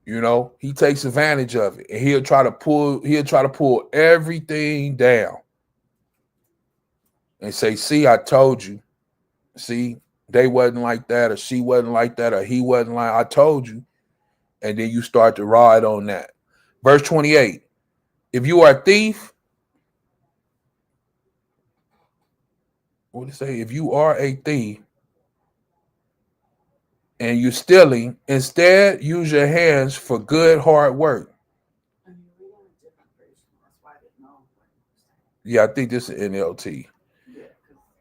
You know, he takes advantage of it. And he'll try to pull everything down. And say, see, I told you. See, they wasn't like that, or she wasn't like that, or he wasn't like, I told you. And then you start to ride on that. Verse 28. If you are a thief, what did it say? If you are a thief and you're stealing, instead use your hands for good hard work. Yeah, I think this is NLT.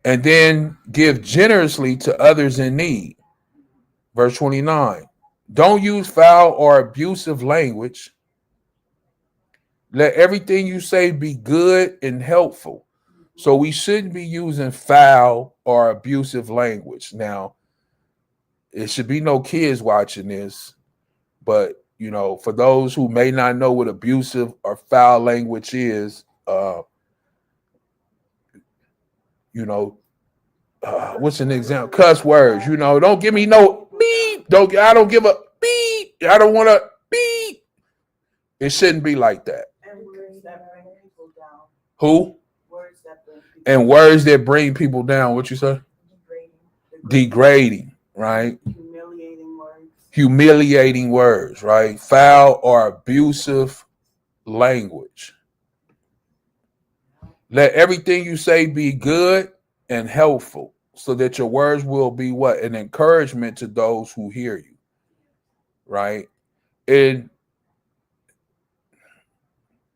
And then give generously to others in need. Verse 29. Don't use foul or abusive language. Let everything you say be good and helpful. So we shouldn't be using foul or abusive language. Now, it should be no kids watching this, but for those who may not know what abusive or foul language is, what's an example? Cuss words. Don't give me no beep. I don't give a beep. I don't want to beep. It shouldn't be like that. And words that bring people down. Who? Words that bring people and words that bring people down. What you say? Degrading, right? Humiliating words, right? Foul or abusive language. Let everything you say be good and helpful, so that your words will be what? An encouragement to those who hear you, right? And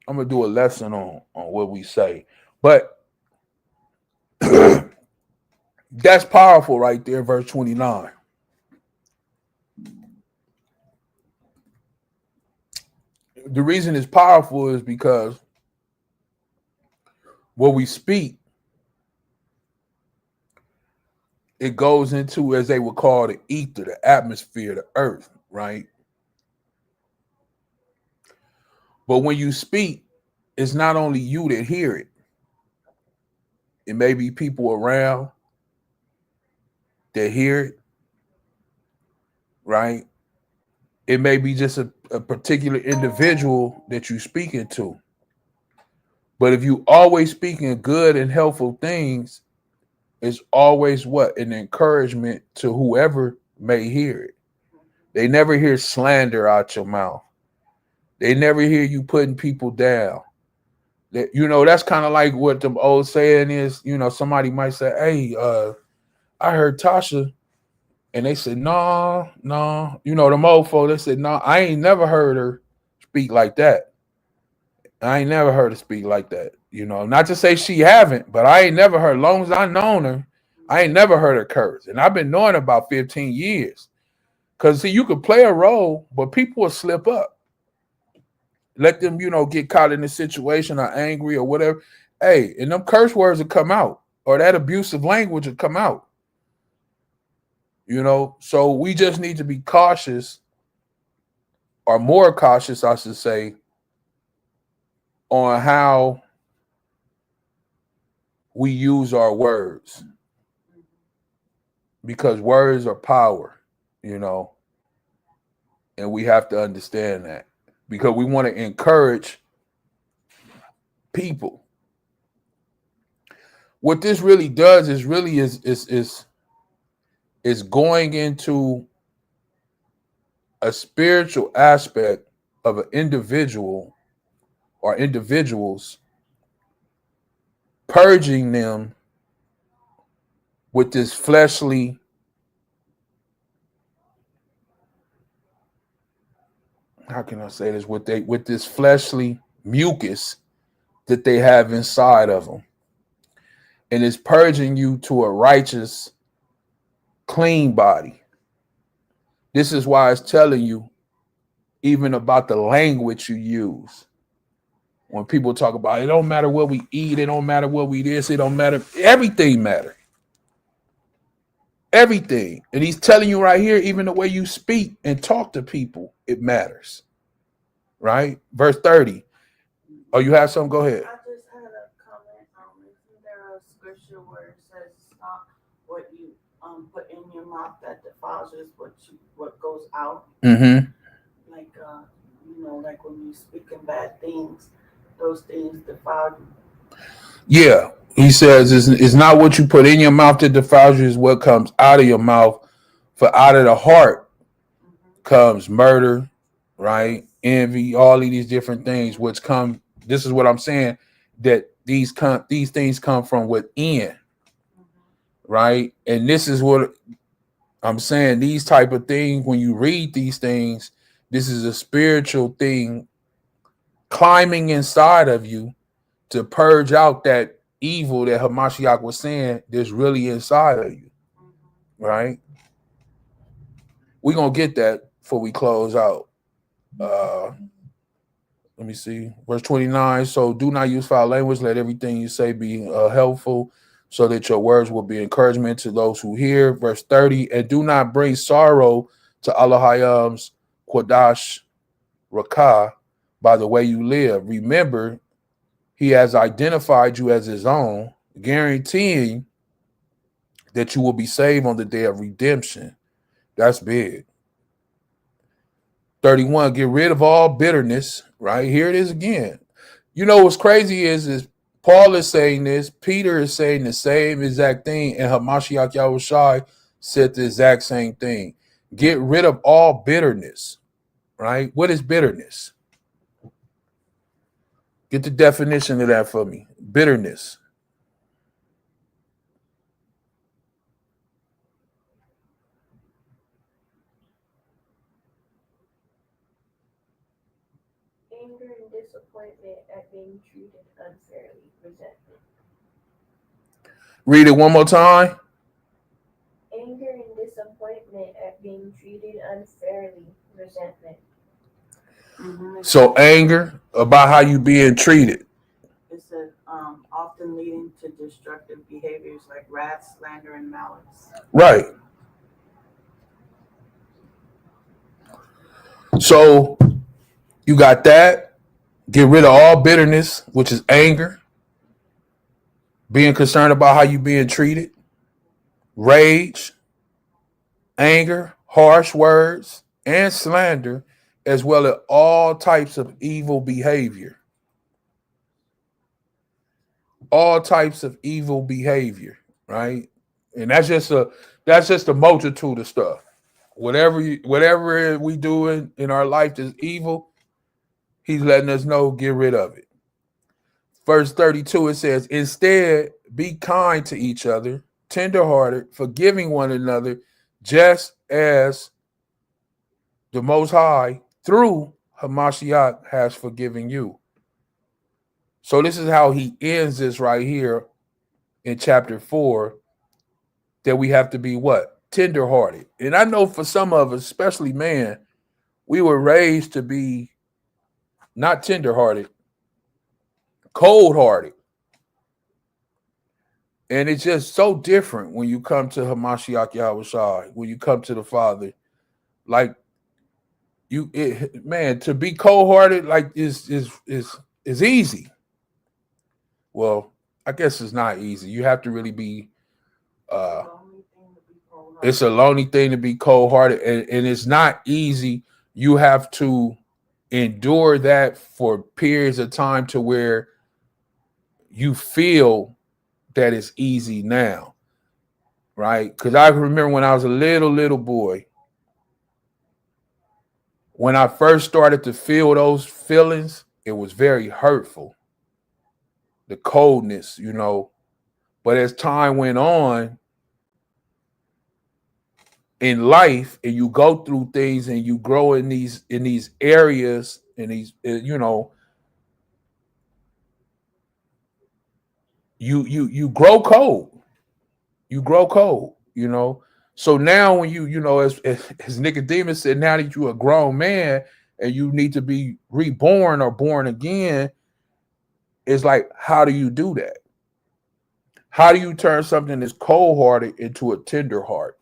I'm going to do a lesson on what we say. But that's powerful right there, verse 29. The reason it's powerful is because what we speak, it goes into, as they would call, the ether, the atmosphere, the earth, right? But when you speak, it's not only you that hear it. It may be people around that hear it, right? It may be just a particular individual that you're speaking to. But if you always speaking good and helpful things, it's always what? An encouragement to whoever may hear it. They never hear slander out your mouth. They never hear you putting people down. That, that's kind of like what the old saying is, somebody might say, hey, I heard Tasha And they said, no, no. You know, the mofo, they said, no, I ain't never heard her speak like that. I ain't never heard her speak like that. You know, not to say she haven't, but I ain't never heard, as long as I known her, I ain't never heard her curse. And I've been knowing her about 15 years. Because, see, you could play a role, but people will slip up. Let them, you know, get caught in a situation or angry or whatever. Hey, and them curse words will come out, or that abusive language will come out. You know, so we just need to be cautious, or more cautious, I should say, on how we use our words, because words are power, you know, and we have to understand that, because we want to encourage people. What this really does is really is going into a spiritual aspect of an individual or individuals, purging them with this fleshly, how can I say this, with this fleshly mucus that they have inside of them. And it's purging you to a righteous, clean body. This is why it's telling you even about the language you use. When people talk about it don't matter what we eat, it don't matter what we this, it don't matter. Everything matters. Everything. And he's telling you right here, even the way you speak and talk to people, it matters. Right? Verse 30. Oh, you have something? Go ahead. I just had a comment. Isn't there a scripture where it says it's not what you put in your mouth that defiles you, it's what goes out? Mm-hmm. Like you know, like when you speaking bad things, those things defile you. Yeah. He says it's not what you put in your mouth that defiles you, is what comes out of your mouth. For out of the heart comes murder, right? Envy, all of these different things which come. This is what I'm saying, that these things come from within, right? And this is what I'm saying. These type of things, when you read these things, this is a spiritual thing climbing inside of you to purge out that evil that Hamashiach was saying that's really inside of you, right? We're going to get that before we close out. Let me see. Verse 29. So do not use foul language. Let everything you say be helpful, so that your words will be encouragement to those who hear. Verse 30. And do not bring sorrow to AHchcyam's Quadash Rakah by the way you live. Remember, he has identified you as his own, guaranteeing that you will be saved on the day of redemption. That's big. 31, get rid of all bitterness, right? Here it is again. You know what's crazy is Paul is saying this, Peter is saying the same exact thing, and Hamashiach Yahushai said the exact same thing. Get rid of all bitterness, right? What is bitterness? Get the definition of that for me. Bitterness. Anger and disappointment at being treated unfairly. Resentment. Read it one more time. Anger and disappointment at being treated unfairly. Resentment. So anger about how you being treated. It says often leading to destructive behaviors like wrath, slander, and malice. Right. So you got that. Get rid of all bitterness, which is anger. Being concerned about how you being treated. Rage, anger, harsh words, and slander, as well as all types of evil behavior. All types of evil behavior, right? And that's just a multitude of stuff. Whatever we do in our life that's evil, he's letting us know, get rid of it. Verse 32, it says, instead, be kind to each other, tenderhearted, forgiving one another, just as the Most High through Hamashiach has forgiven you. So this is how he ends this right here in chapter 4, that we have to be what? Tenderhearted. And I know for some of us, especially men, we were raised to be not tenderhearted, cold-hearted. And it's just so different when you come to Hamashiach Yahushua, when you come to the Father. Like man, to be cold-hearted like is easy. Well, I guess it's not easy. You have to really be it's a lonely thing to be cold-hearted, and it's not easy. You have to endure that for periods of time to where you feel that it's easy now, right? Because I remember when I was a little boy, when I first started to feel those feelings, it was very hurtful, the coldness, you know. But as time went on in life, and you go through things and you grow in these areas, in these, you know, you grow cold. You grow cold, you know. So now when you know, as Nicodemus said, now that you're a grown man and you need to be reborn or born again, it's like, how do you do that? How do you turn something that's cold-hearted into a tender heart?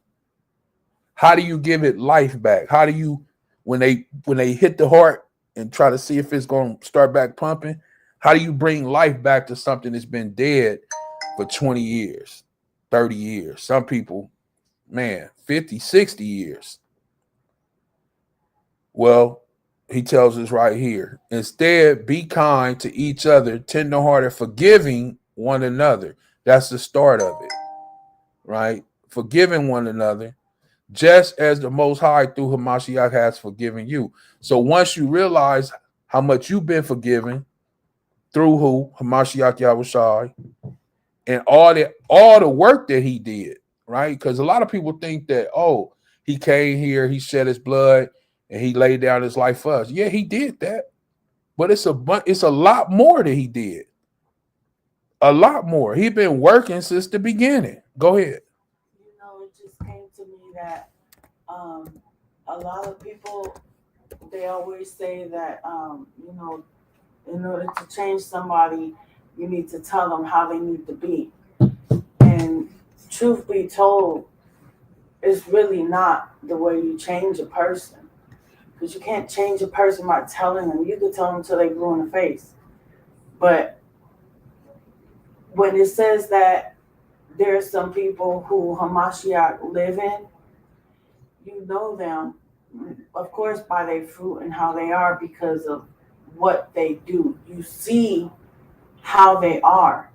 How do you give it life back? How do you, when they hit the heart and try to see if it's going to start back pumping, how do you bring life back to something that's been dead for 20 years, 30 years? Some people, man, 50, 60 years. Well, he tells us right here, instead, be kind to each other, tenderhearted, forgiving one another. That's the start of it, right? Forgiving one another, just as the Most High through Hamashiach has forgiven you. So once you realize how much you've been forgiven through who? Hamashiach Yahushua, and all the work that he did, right? Because a lot of people think that, oh, he came here, he shed his blood, and he laid down his life for us. Yeah, he did that. But it's a lot more that he did. A lot more. He's been working since the beginning. Go ahead. You know, it just came to me that a lot of people, they always say that, you know, in order to change somebody, you need to tell them how they need to be. And truth be told, it's really not the way you change a person. Because you can't change a person by telling them. You can tell them till they blue in the face. But when it says that there are some people who Hamashiach live in, you know them, of course, by their fruit and how they are because of what they do. You see how they are.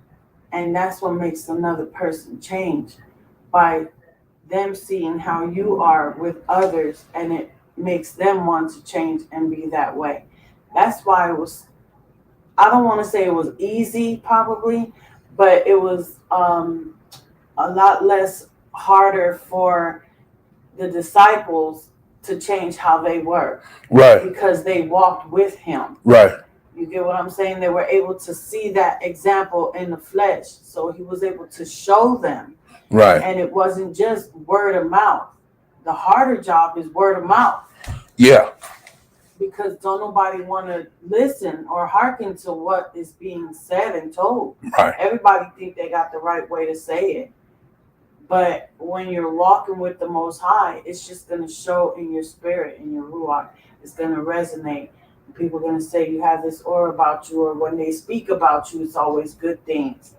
And that's what makes another person change, by them seeing how you are with others, and it makes them want to change and be that way. That's why it was, I don't want to say it was easy probably, but it was a lot less harder for the disciples to change how they were. Right. Because they walked with him. Right. You get what I'm saying? They were able to see that example in the flesh. So he was able to show them. Right. And it wasn't just word of mouth. The harder job is word of mouth. Yeah. Because don't nobody want to listen or hearken to what is being said and told. Right. Everybody think they got the right way to say it. But when you're walking with the Most High, it's just going to show in your spirit, in your ruach. It's going to resonate. People are going to say you have this aura about you, or when they speak about you, it's always good things,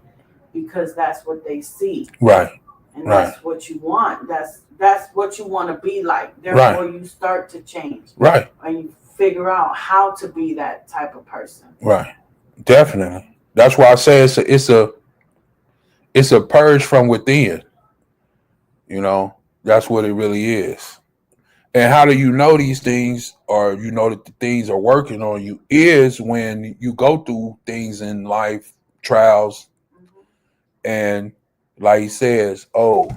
because that's what they see. Right. And that's what you want. That's what you want to be like. Therefore, you start to change. Right. And you figure out how to be that type of person. Right. Definitely. That's why I say it's a purge from within. You know, that's what it really is. And how do you know these things, or you know that the things are working on you, is when you go through things in life, trials, and like he says, oh,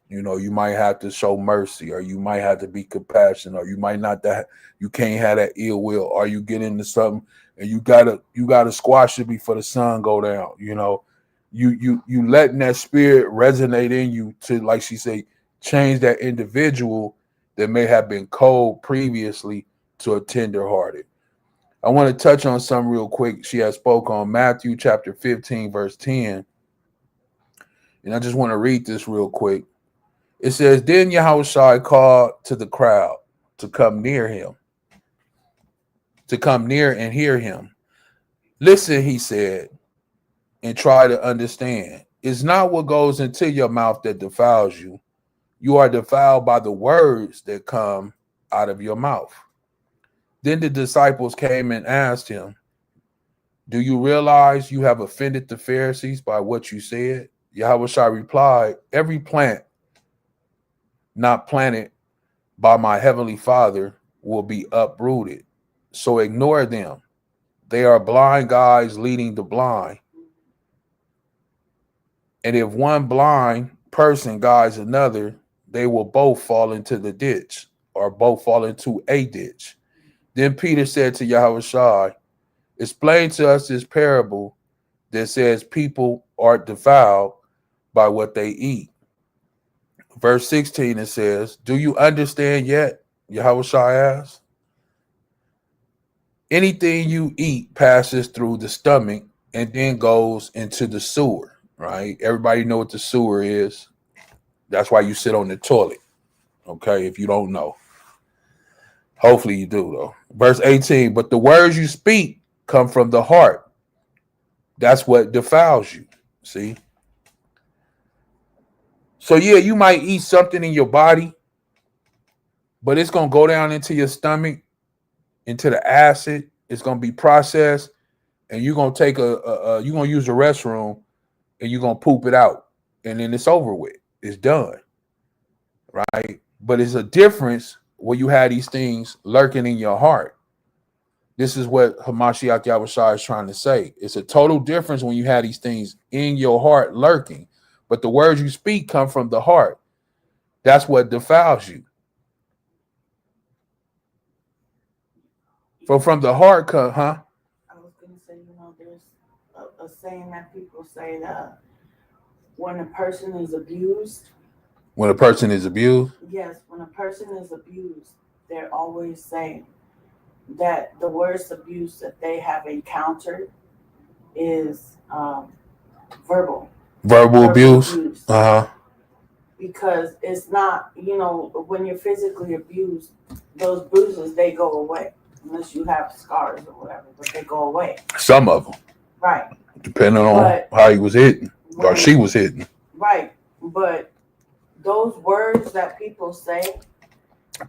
You know, you might have to show mercy, or you might have to be compassionate, or you might not that you can't have that ill will, or you get into something and you gotta squash it before the sun go down. You know, you letting that spirit resonate in you to, like she say, change that individual that may have been cold previously to a tender hearted. I want to touch on something real quick. She has spoke on Matthew chapter 15, verse 10. And I just want to read this real quick. It says, then Yahushua called to the crowd to come near him, to come near and hear him. Listen, he said, and try to understand. It's not what goes into your mouth that defiles you. You are defiled by the words that come out of your mouth. Then the disciples came and asked him, do you realize you have offended the Pharisees by what you said? Yahushua replied, every plant not planted by my heavenly Father will be uprooted. So ignore them. They are blind guides leading the blind. And if one blind person guides another, they will both fall into the ditch, or both fall into a ditch. Then Peter said to Yahushua, explain to us this parable that says people are defiled by what they eat. Verse 16, it says, do you understand yet? Yahushua asked. Anything you eat passes through the stomach and then goes into the sewer, right? Everybody know what the sewer is. That's why you sit on the toilet, okay, if you don't know. Hopefully you do, though. Verse 18, but the words you speak come from the heart. That's what defiles you, see? So, yeah, you might eat something in your body, but it's going to go down into your stomach, into the acid. It's going to be processed, and you're going to take you're going to use the restroom, and you're going to poop it out, and then it's over with. It's done, right? But it's a difference when you have these things lurking in your heart. This is what Hamashiach Yahushua is trying to say. It's a total difference when you have these things in your heart lurking. But the words you speak come from the heart. That's what defiles you. From the heart, huh? I was going to say, there's a saying that people say that when a person is abused. When a person is abused? Yes, when a person is abused, they're always saying that the worst abuse that they have encountered is verbal. Verbal abuse. Because it's not, when you're physically abused, those bruises, they go away. Unless you have scars or whatever, but they go away. Some of them. Right. Depending on how he was hitting or she was hitting. Right. But those words that people say,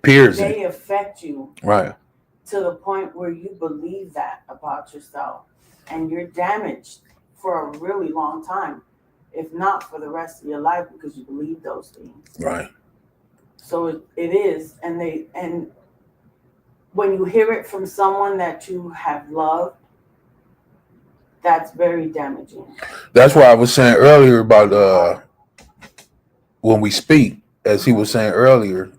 they affect you. Right. To the point where you believe that about yourself. And you're damaged for a really long time. If not for the rest of your life, because you believe those things. Right. So it is. And when you hear it from someone that you have loved, that's very damaging. That's why I was saying earlier about when we speak, as he was saying earlier,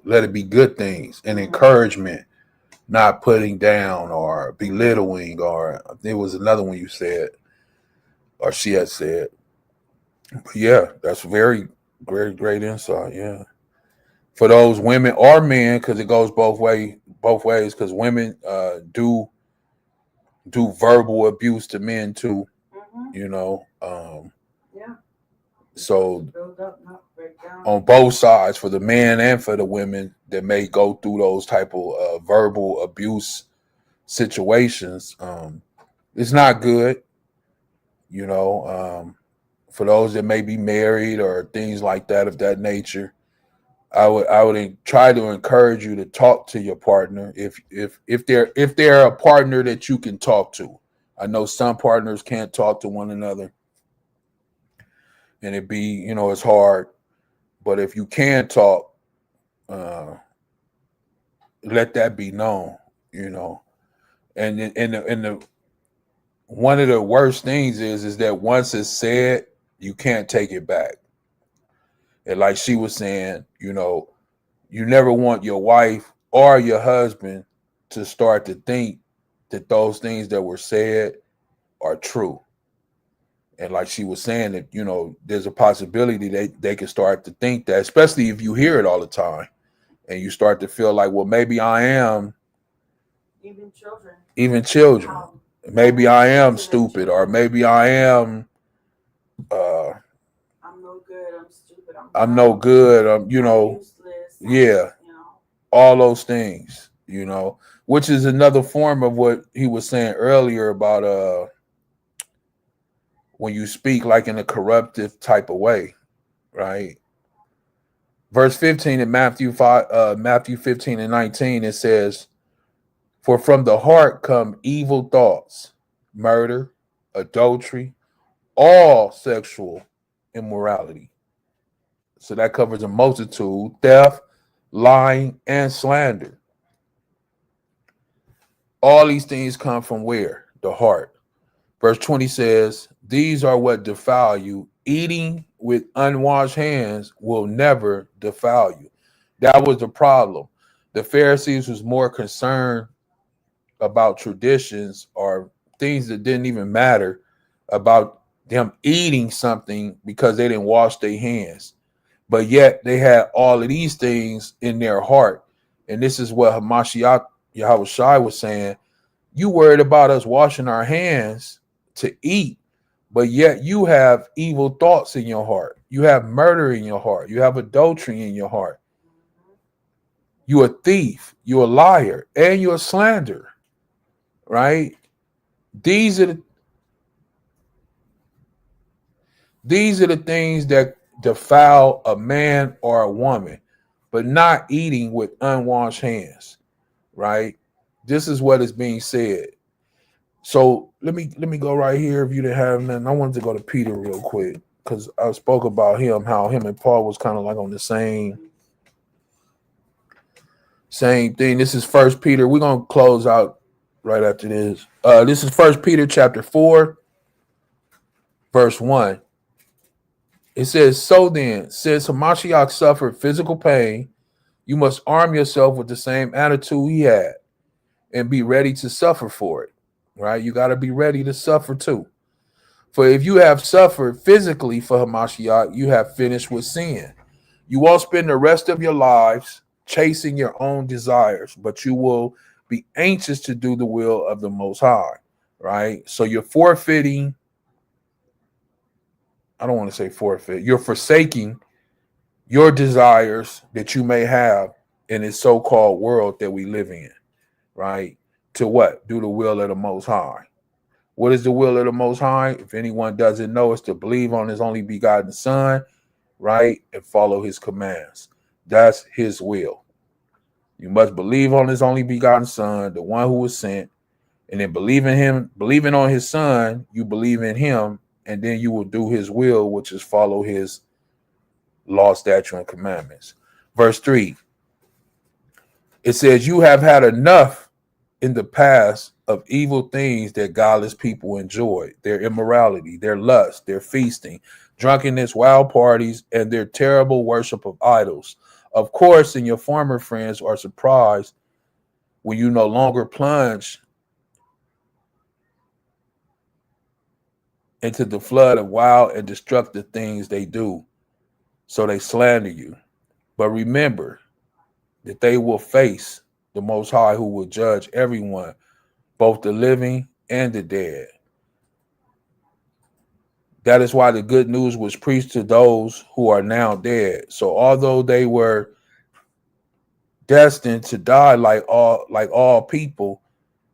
let it be good things and encouragement, not putting down or belittling, or there was another one you said, or she had said. But yeah, that's very, very great insight. Yeah. For those women or men, because it goes both ways, because women do verbal abuse to men too. Yeah. So on both sides, for the men and for the women that may go through those type of verbal abuse situations, it's not good. For those that may be married or things like that of that nature, I would try to encourage you to talk to your partner if they're a partner that you can talk to. I know some partners can't talk to one another, and it be it's hard. But if you can talk, let that be known. And the one of the worst things is that once it's said, you can't take it back. And like she was saying, you know, you never want your wife or your husband to start to think that those things that were said are true. And like she was saying, that, you know, there's a possibility they can start to think that, especially if you hear it all the time and you start to feel like, well, maybe I am, Even children. Maybe I am stupid, or maybe I am I'm no good, I'm stupid, I'm no good, you know, useless, yeah, you know. all those things, you know, which is another form of what he was saying earlier about when you speak like in a corruptive type of way, right? Verse 15 in Matthew 15 and 19, it says, "For from the heart come evil thoughts, murder, adultery, all sexual immorality." So that covers a multitude: theft, lying, and slander. All these things come from where? The heart. Verse 20 says, "These are what defile you. Eating with unwashed hands will never defile you." That was the problem. The Pharisees was more concerned about traditions or things that didn't even matter, about them eating something because they didn't wash their hands. But yet they had all of these things in their heart. And this is what Hamashiach Yahawashi was saying. You worried about us washing our hands to eat, but yet you have evil thoughts in your heart. You have murder in your heart. You have adultery in your heart. You're a thief. You're a liar. And you're a slanderer, right? These are the things that defile a man or a woman, but not eating with unwashed hands, right? This is what is being said. So let me go right here. If you didn't have nothing, I wanted to go to Peter real quick because I spoke about him, how him and Paul was kind of like on the same thing. This is First Peter. We're gonna close out right after this. This is First Peter chapter 4, verse 1. It says, "So then, since Hamashiach suffered physical pain, you must arm yourself with the same attitude he had and be ready to suffer for it." Right? You got to be ready to suffer too. "For if you have suffered physically for Hamashiach, you have finished with sin. You won't spend the rest of your lives chasing your own desires, but you will be anxious to do the will of the Most High." Right? So you're forfeiting. I don't want to say forfeit. You're forsaking your desires that you may have in this so-called world that we live in, right? To what? Do the will of the Most High. What is the will of the Most High? If anyone doesn't know, it's to believe on his only begotten Son, right? And follow his commands. That's his will. You must believe on his only begotten Son, the one who was sent, and then believe in him, believing on his Son, you believe in him, and then you will do his will, which is follow his law, statute, and commandments. Verse 3, it says, "You have had enough in the past of evil things that godless people enjoy: their immorality, their lust, their feasting, drunkenness, wild parties, and their terrible worship of idols. Of course, and your former friends are surprised when you no longer plunge into the flood of wild and destructive things they do. So they slander you. But remember that they will face the Most High, who will judge everyone, both the living and the dead. That is why the good news was preached to those who are now dead. So although they were destined to die like all people,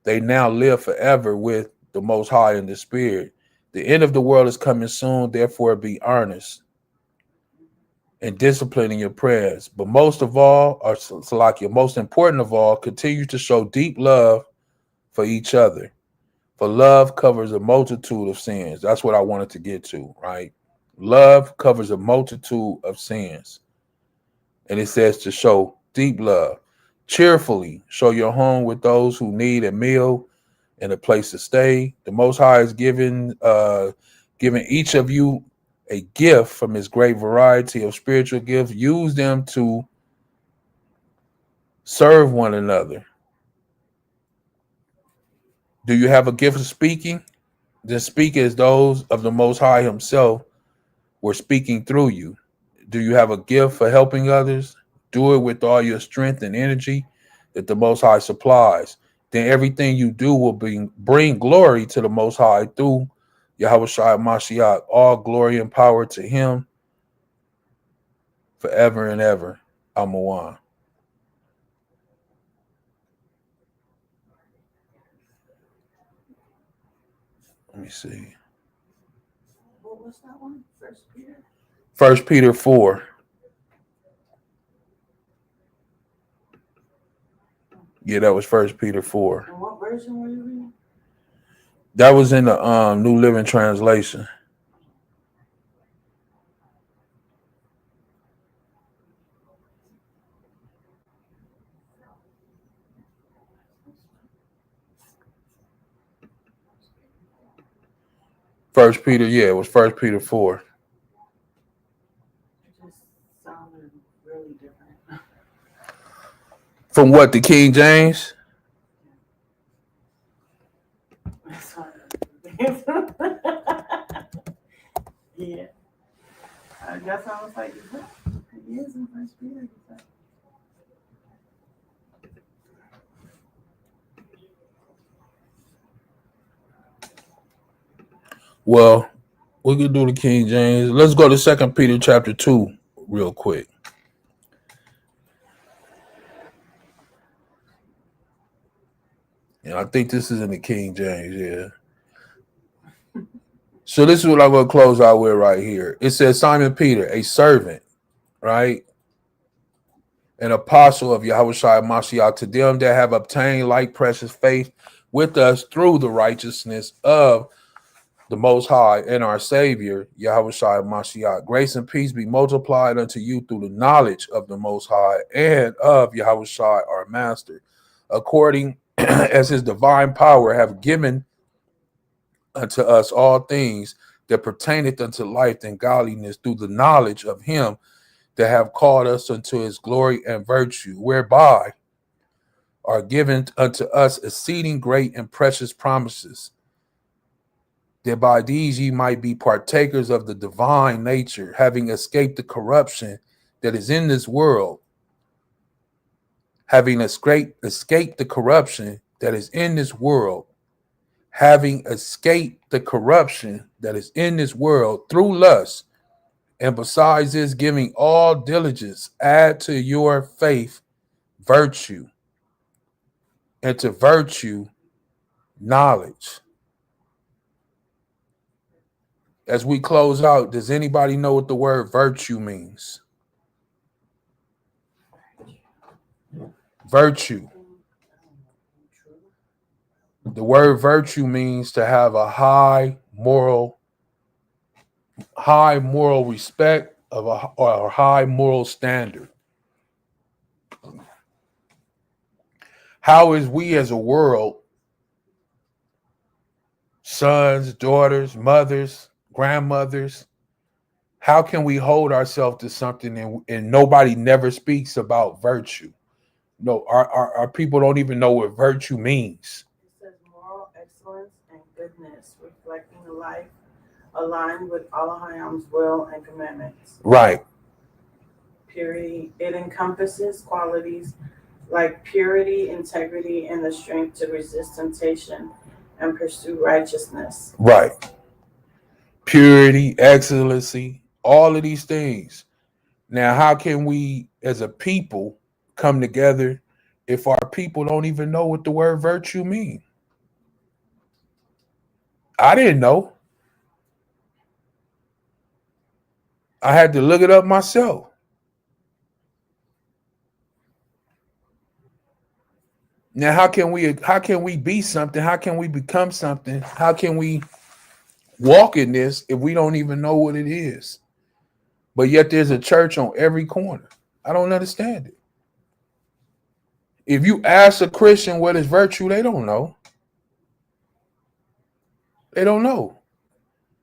they now live forever with the Most High in the Spirit. The end of the world is coming soon, therefore be earnest and discipline in your prayers. But most of all, or Salakia, most important of all, continue to show deep love for each other. For love covers a multitude of sins." That's what I wanted to get to, right? Love covers a multitude of sins. And it says to show deep love. "Cheerfully show your home with those who need a meal and a place to stay. The Most High is giving each of you a gift from his great variety of spiritual gifts, use them to serve one another. Do you have a gift of speaking? Then speak as those of the Most High himself were speaking through you. Do you have a gift for helping others? Do it with all your strength and energy that the Most High supplies. Then everything you do will bring glory to the Most High through Yahawashi Mashiach. All glory and power to him forever and ever. Amawan. Let me see. What was that one? First Peter? 1 Peter 4. Yeah, that was 1 Peter 4. And what version were you reading? That was in the New Living Translation. First Peter, yeah, it was 1 Peter 4. It just sounded really different. From what, the King James? Yeah. I guess I was like, it is in First Peter. Well, we could do the King James. Let's go to 2 Peter chapter 2 real quick. And I think this is in the King James, yeah. So this is what I'm going to close out with right here. It says, Simon Peter, a servant, right? An apostle of Yahawashi Mashiach, to them that have obtained like precious faith with us through the righteousness of the Most High and our Savior, Yahawashi Mashiach. Grace and peace be multiplied unto you through the knowledge of the Most High and of Yahawashi our Master, according as his divine power have given unto us all things that pertaineth unto life and godliness, through the knowledge of him that have called us unto his glory and virtue, whereby are given unto us exceeding great and precious promises, that by these ye might be partakers of the divine nature, having escaped the corruption that is in this world, having escaped the corruption that is in this world, having escaped the corruption that is in this world through lust, and besides this, giving all diligence, add to your faith virtue, and to virtue knowledge. As we close out, does anybody know what the word virtue means? Virtue. The word virtue means to have a high moral respect of or a high moral standard. How is we as a world, sons, daughters, mothers, grandmothers, how can we hold ourselves to something and nobody never speaks about virtue? No, our people don't even know what virtue means. It says moral excellence and goodness, reflecting a life aligned with Allah's will and commandments. Right. Purity. It encompasses qualities like purity, integrity, and the strength to resist temptation and pursue righteousness. Right. Purity, excellency, all of these things. Now, how can we as a people come together if our people don't even know what the word virtue means? I didn't know. I had to look it up myself. Now, how can we be something? How can we become something? How can we walk in this if we don't even know what it is? But yet there's a church on every corner. I don't understand it. If you ask a Christian what is virtue, they don't know. They don't know.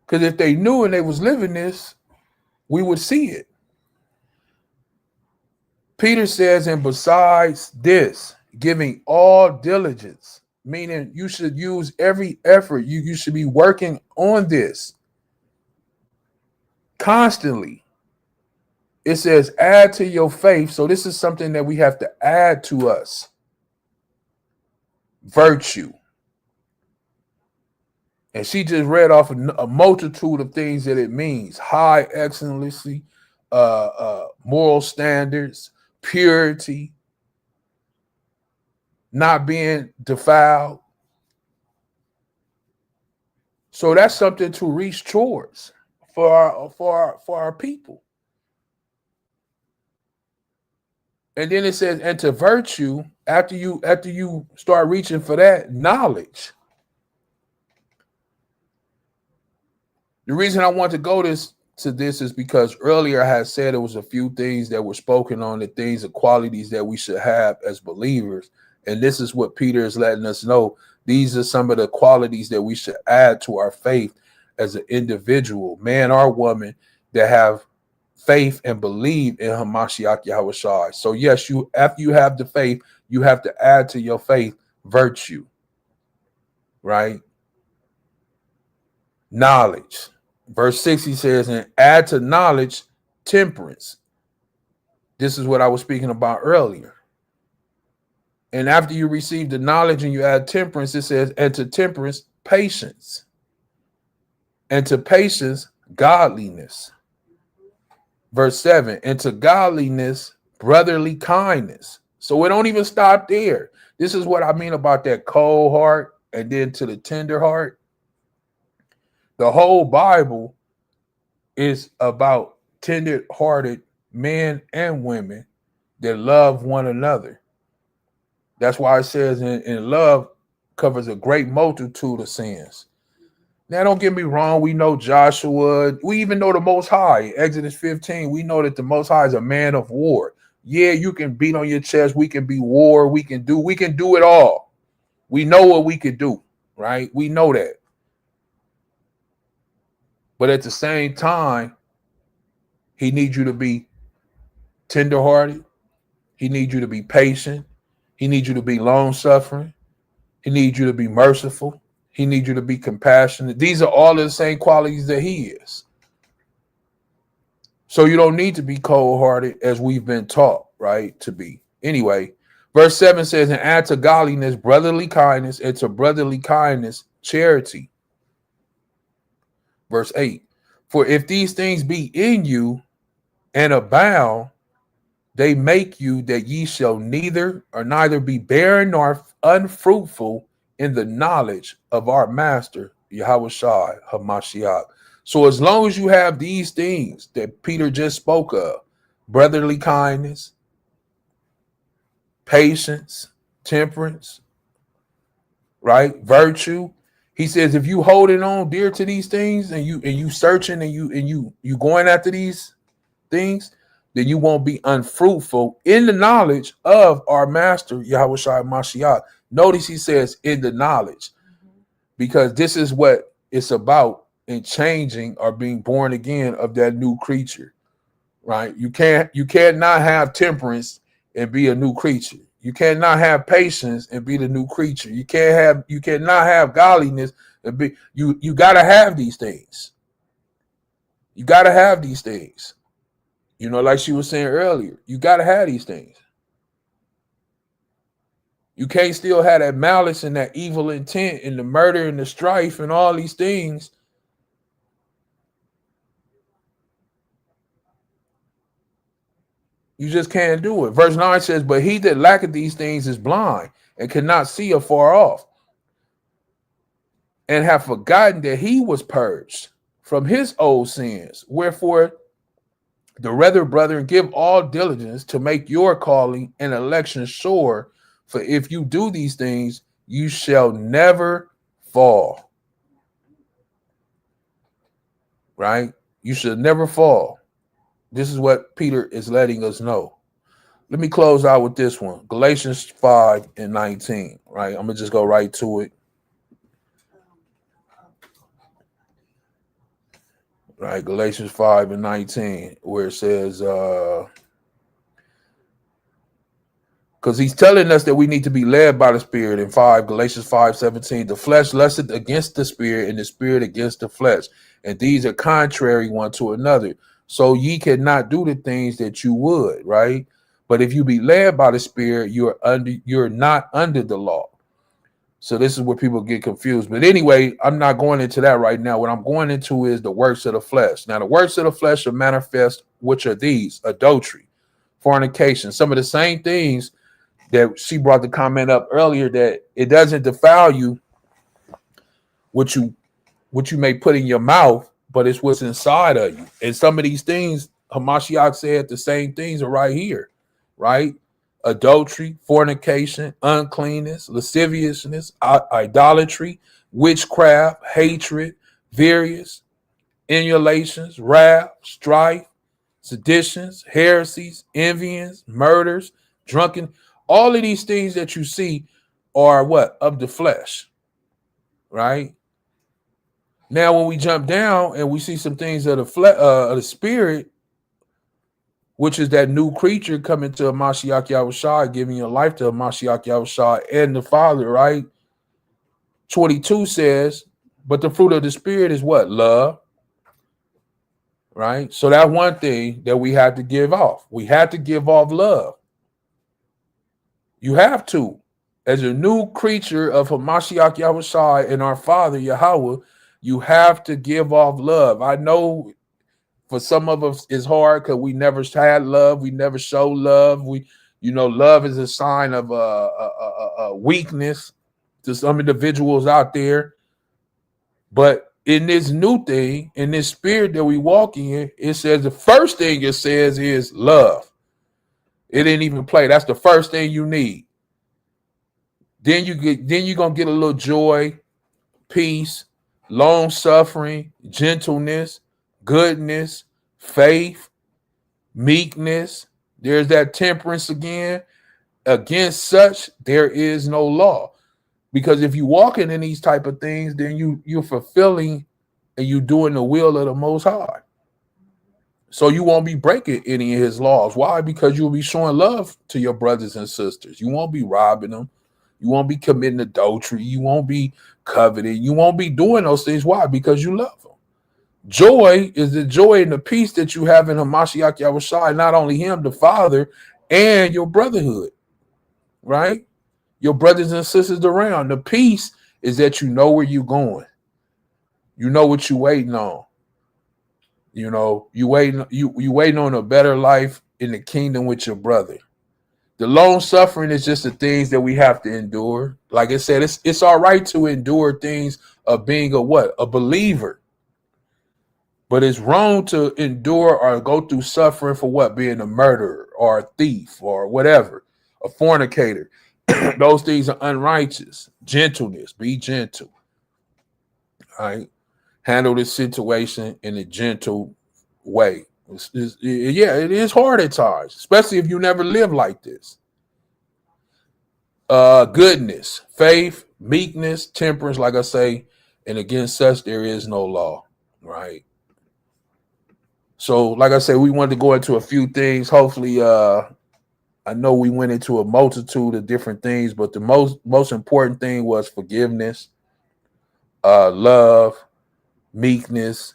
Because if they knew and they was living this, we would see it. Peter says, and besides this, giving all diligence, meaning you should use every effort. You should be working on this constantly. It says, add to your faith. So this is something that we have to add to us. Virtue. And she just read off a multitude of things that it means. High excellency, moral standards, purity, not being defiled. So that's something to reach towards for our people. And then it says, and to virtue, after you start reaching for that, knowledge. The reason I want to go to this is because earlier I had said it was a few things that were spoken on, the things, the qualities that we should have as believers. And this is what Peter is letting us know. These are some of the qualities that we should add to our faith as an individual, man or woman, that have faith and believe in Hamashiach Yahawashi. So yes, after you have the faith, you have to add to your faith virtue, right? Knowledge. Verse 6, he says, and add to knowledge temperance. This is what I was speaking about earlier. And after you receive the knowledge and you add temperance, it says, and to temperance, patience. And to patience, godliness. Verse 7, and to godliness, brotherly kindness. So it don't even stop there. This is what I mean about that cold heart and then to the tender heart. The whole Bible is about tender-hearted men and women that love one another. That's why it says in love covers a great multitude of sins. Now, don't get me wrong. We know Joshua. We even know the Most High. Exodus 15, we know that the Most High is a man of war. Yeah, you can beat on your chest. We can be war. We can do it all. We know what we can do, right? We know that. But at the same time, he needs you to be tenderhearted. He needs you to be patient. He needs you to be long-suffering. He needs you to be merciful. He needs you to be compassionate. These are all the same qualities that he is. So you don't need to be cold-hearted as we've been taught, right, to be. Anyway, verse 7 says, and add to godliness brotherly kindness, and to brotherly kindness charity. Verse 8, for if these things be in you and abound, they make you that ye shall neither be barren nor unfruitful in the knowledge of our master, Yahawashi Hamashiach. So as long as you have these things that Peter just spoke of, brotherly kindness, patience, temperance, right, virtue, he says, if you holding on dear to these things and you searching and you going after these things, then you won't be unfruitful in the knowledge of our master, Yahawashi Mashiach. Notice he says in the knowledge, because this is what it's about in changing or being born again of that new creature, right? You cannot have temperance and be a new creature. You cannot have patience and be the new creature. You cannot have godliness and be, you got to have these things. You got to have these things. You know, like she was saying earlier, you got to have these things. You can't still have that malice and that evil intent and the murder and the strife and all these things. You just can't do it. Verse 9 says, but he that lacketh these things is blind and cannot see afar off, and have forgotten that he was purged from his old sins. Wherefore, the rather, brethren, give all diligence to make your calling and election sure. For if you do these things, you shall never fall. Right? You should never fall. This is what Peter is letting us know. Let me close out with this one. Galatians 5:19. Right? I'm going to just go right to it. Right, Galatians 5:19, where it says, because he's telling us that we need to be led by the Spirit. In Galatians 5:17, the flesh lusteth against the Spirit, and the Spirit against the flesh, and these are contrary one to another. So ye cannot do the things that you would, right? But if you be led by the Spirit, you're not under the law. So this is where people get confused. But anyway, I'm not going into that right now. What I'm going into is the works of the flesh. Now, the works of the flesh are manifest, which are these: adultery, fornication, some of the same things that she brought the comment up earlier, that it doesn't defile you what you may put in your mouth, but it's what's inside of you. And some of these things, Hamashiach said the same things are right here, right? Adultery, fornication, uncleanness, lasciviousness, idolatry, witchcraft, hatred, various emulations, wrath, strife, seditions, heresies, envyings, murders, drunken. All of these things that you see are what? Of the flesh, right? Now, when we jump down and we see some things of the spirit, which is that new creature coming to Mashiach Yahushua, giving your life to Mashiach Yahushua and the Father, right? 22 says, but the fruit of the Spirit is what? Love, right? So that's one thing that we have to give off. We have to give off love. You have to. As a new creature of Hamashiach Yahushua and our Father Yahweh, you have to give off love. I know for some of us it's hard because we never had love. We never show love. Love is a sign of a weakness to some individuals out there. But in this new thing, in this spirit that we walk in, it says the first thing it says is love. It didn't even play. That's the first thing you need. Then you're gonna get a little joy, peace, long suffering, gentleness, goodness, faith, meekness. There's that temperance again. Against such there is no law. Because if you're walking in these type of things, then you're fulfilling and you're doing the will of the Most High. So you won't be breaking any of his laws. Why? Because you'll be showing love to your brothers and sisters. You won't be robbing them. You won't be committing adultery. You won't be coveting. You won't be doing those things. Why? Because you love them. Joy is the joy and the peace that you have in Hamashiach Yahushua, not only him, the Father, and your brotherhood, right? Your brothers and sisters around. The peace is that you know where you're going. You know what you're waiting on. You waiting on a better life in the kingdom with your brother. The long suffering is just the things that we have to endure. Like I said, it's all right to endure things of being a believer. But it's wrong to endure or go through suffering for what? Being a murderer or a thief or whatever, a fornicator. Those things are unrighteous. Gentleness, be gentle. All right. Handle this situation in a gentle way. It is hard at times, especially if you never lived like this. Goodness, faith, meekness, temperance, like I say, and against such there is no law, right? So, like I said, we wanted to go into a few things. Hopefully, I know we went into a multitude of different things, but the most important thing was forgiveness, love, meekness,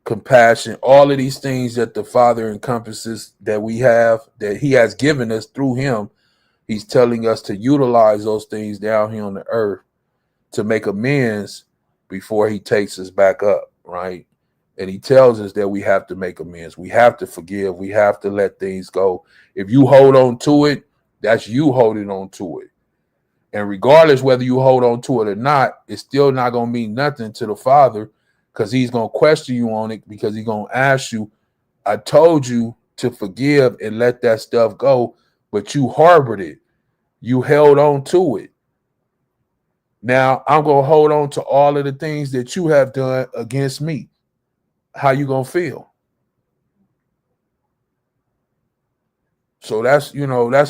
compassion, all of these things that the Father encompasses that we have, that he has given us through him. He's telling us to utilize those things down here on the earth to make amends before he takes us back up, right? And he tells us that we have to make amends. We have to forgive. We have to let things go. If you hold on to it, that's you holding on to it. And regardless whether you hold on to it or not, it's still not going to mean nothing to the Father, because he's going to question you on it, because he's going to ask you, I told you to forgive and let that stuff go, but you harbored it. You held on to it. Now I'm going to hold on to all of the things that you have done against me. How you going to feel? So that's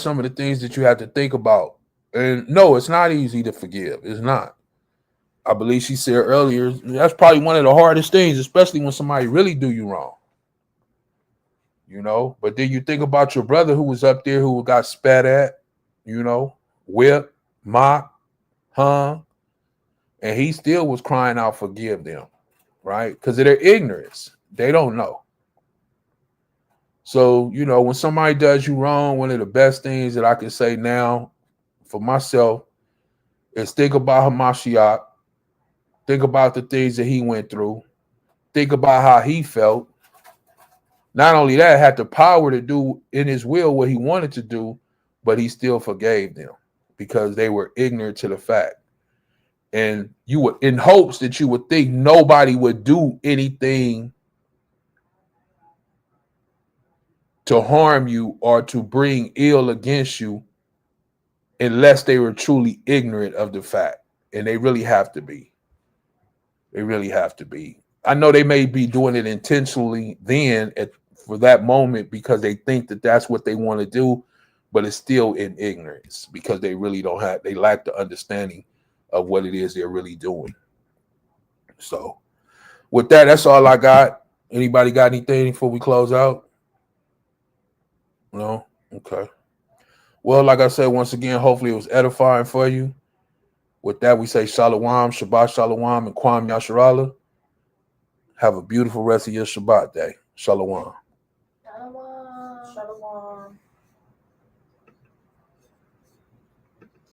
some of the things that you have to think about. And no, it's not easy to forgive. It's not. I believe she said earlier, that's probably one of the hardest things, especially when somebody really do you wrong. You know, but then you think about your brother who was up there who got spat at, you know, whipped, mocked, hung, and he still was crying out, forgive them, right? Because of their ignorance. They don't know. So, you know, when somebody does you wrong, one of the best things that I can say now for myself is think about Hamashiach, think about the things that he went through, think about how he felt. Not only that, had the power to do in his will what he wanted to do, but he still forgave them because they were ignorant to the fact. And you were in hopes that you would think nobody would do anything to harm you or to bring ill against you unless they were truly ignorant of the fact. And they really have to be. They really have to be. I know they may be doing it intentionally then for that moment because they think that that's what they want to do, but it's still in ignorance because they really don't have, they lack the understanding of what it is they're really doing. So with that, that's all I got. Anybody got anything before we close out? No? Okay. Well, like I said, once again, hopefully it was edifying for you. With that, we say Shalawam, Shabbat Shalawam, and Kwam Yasharallah. Have a beautiful rest of your Shabbat day. Shalawam. Shalom. Shalom.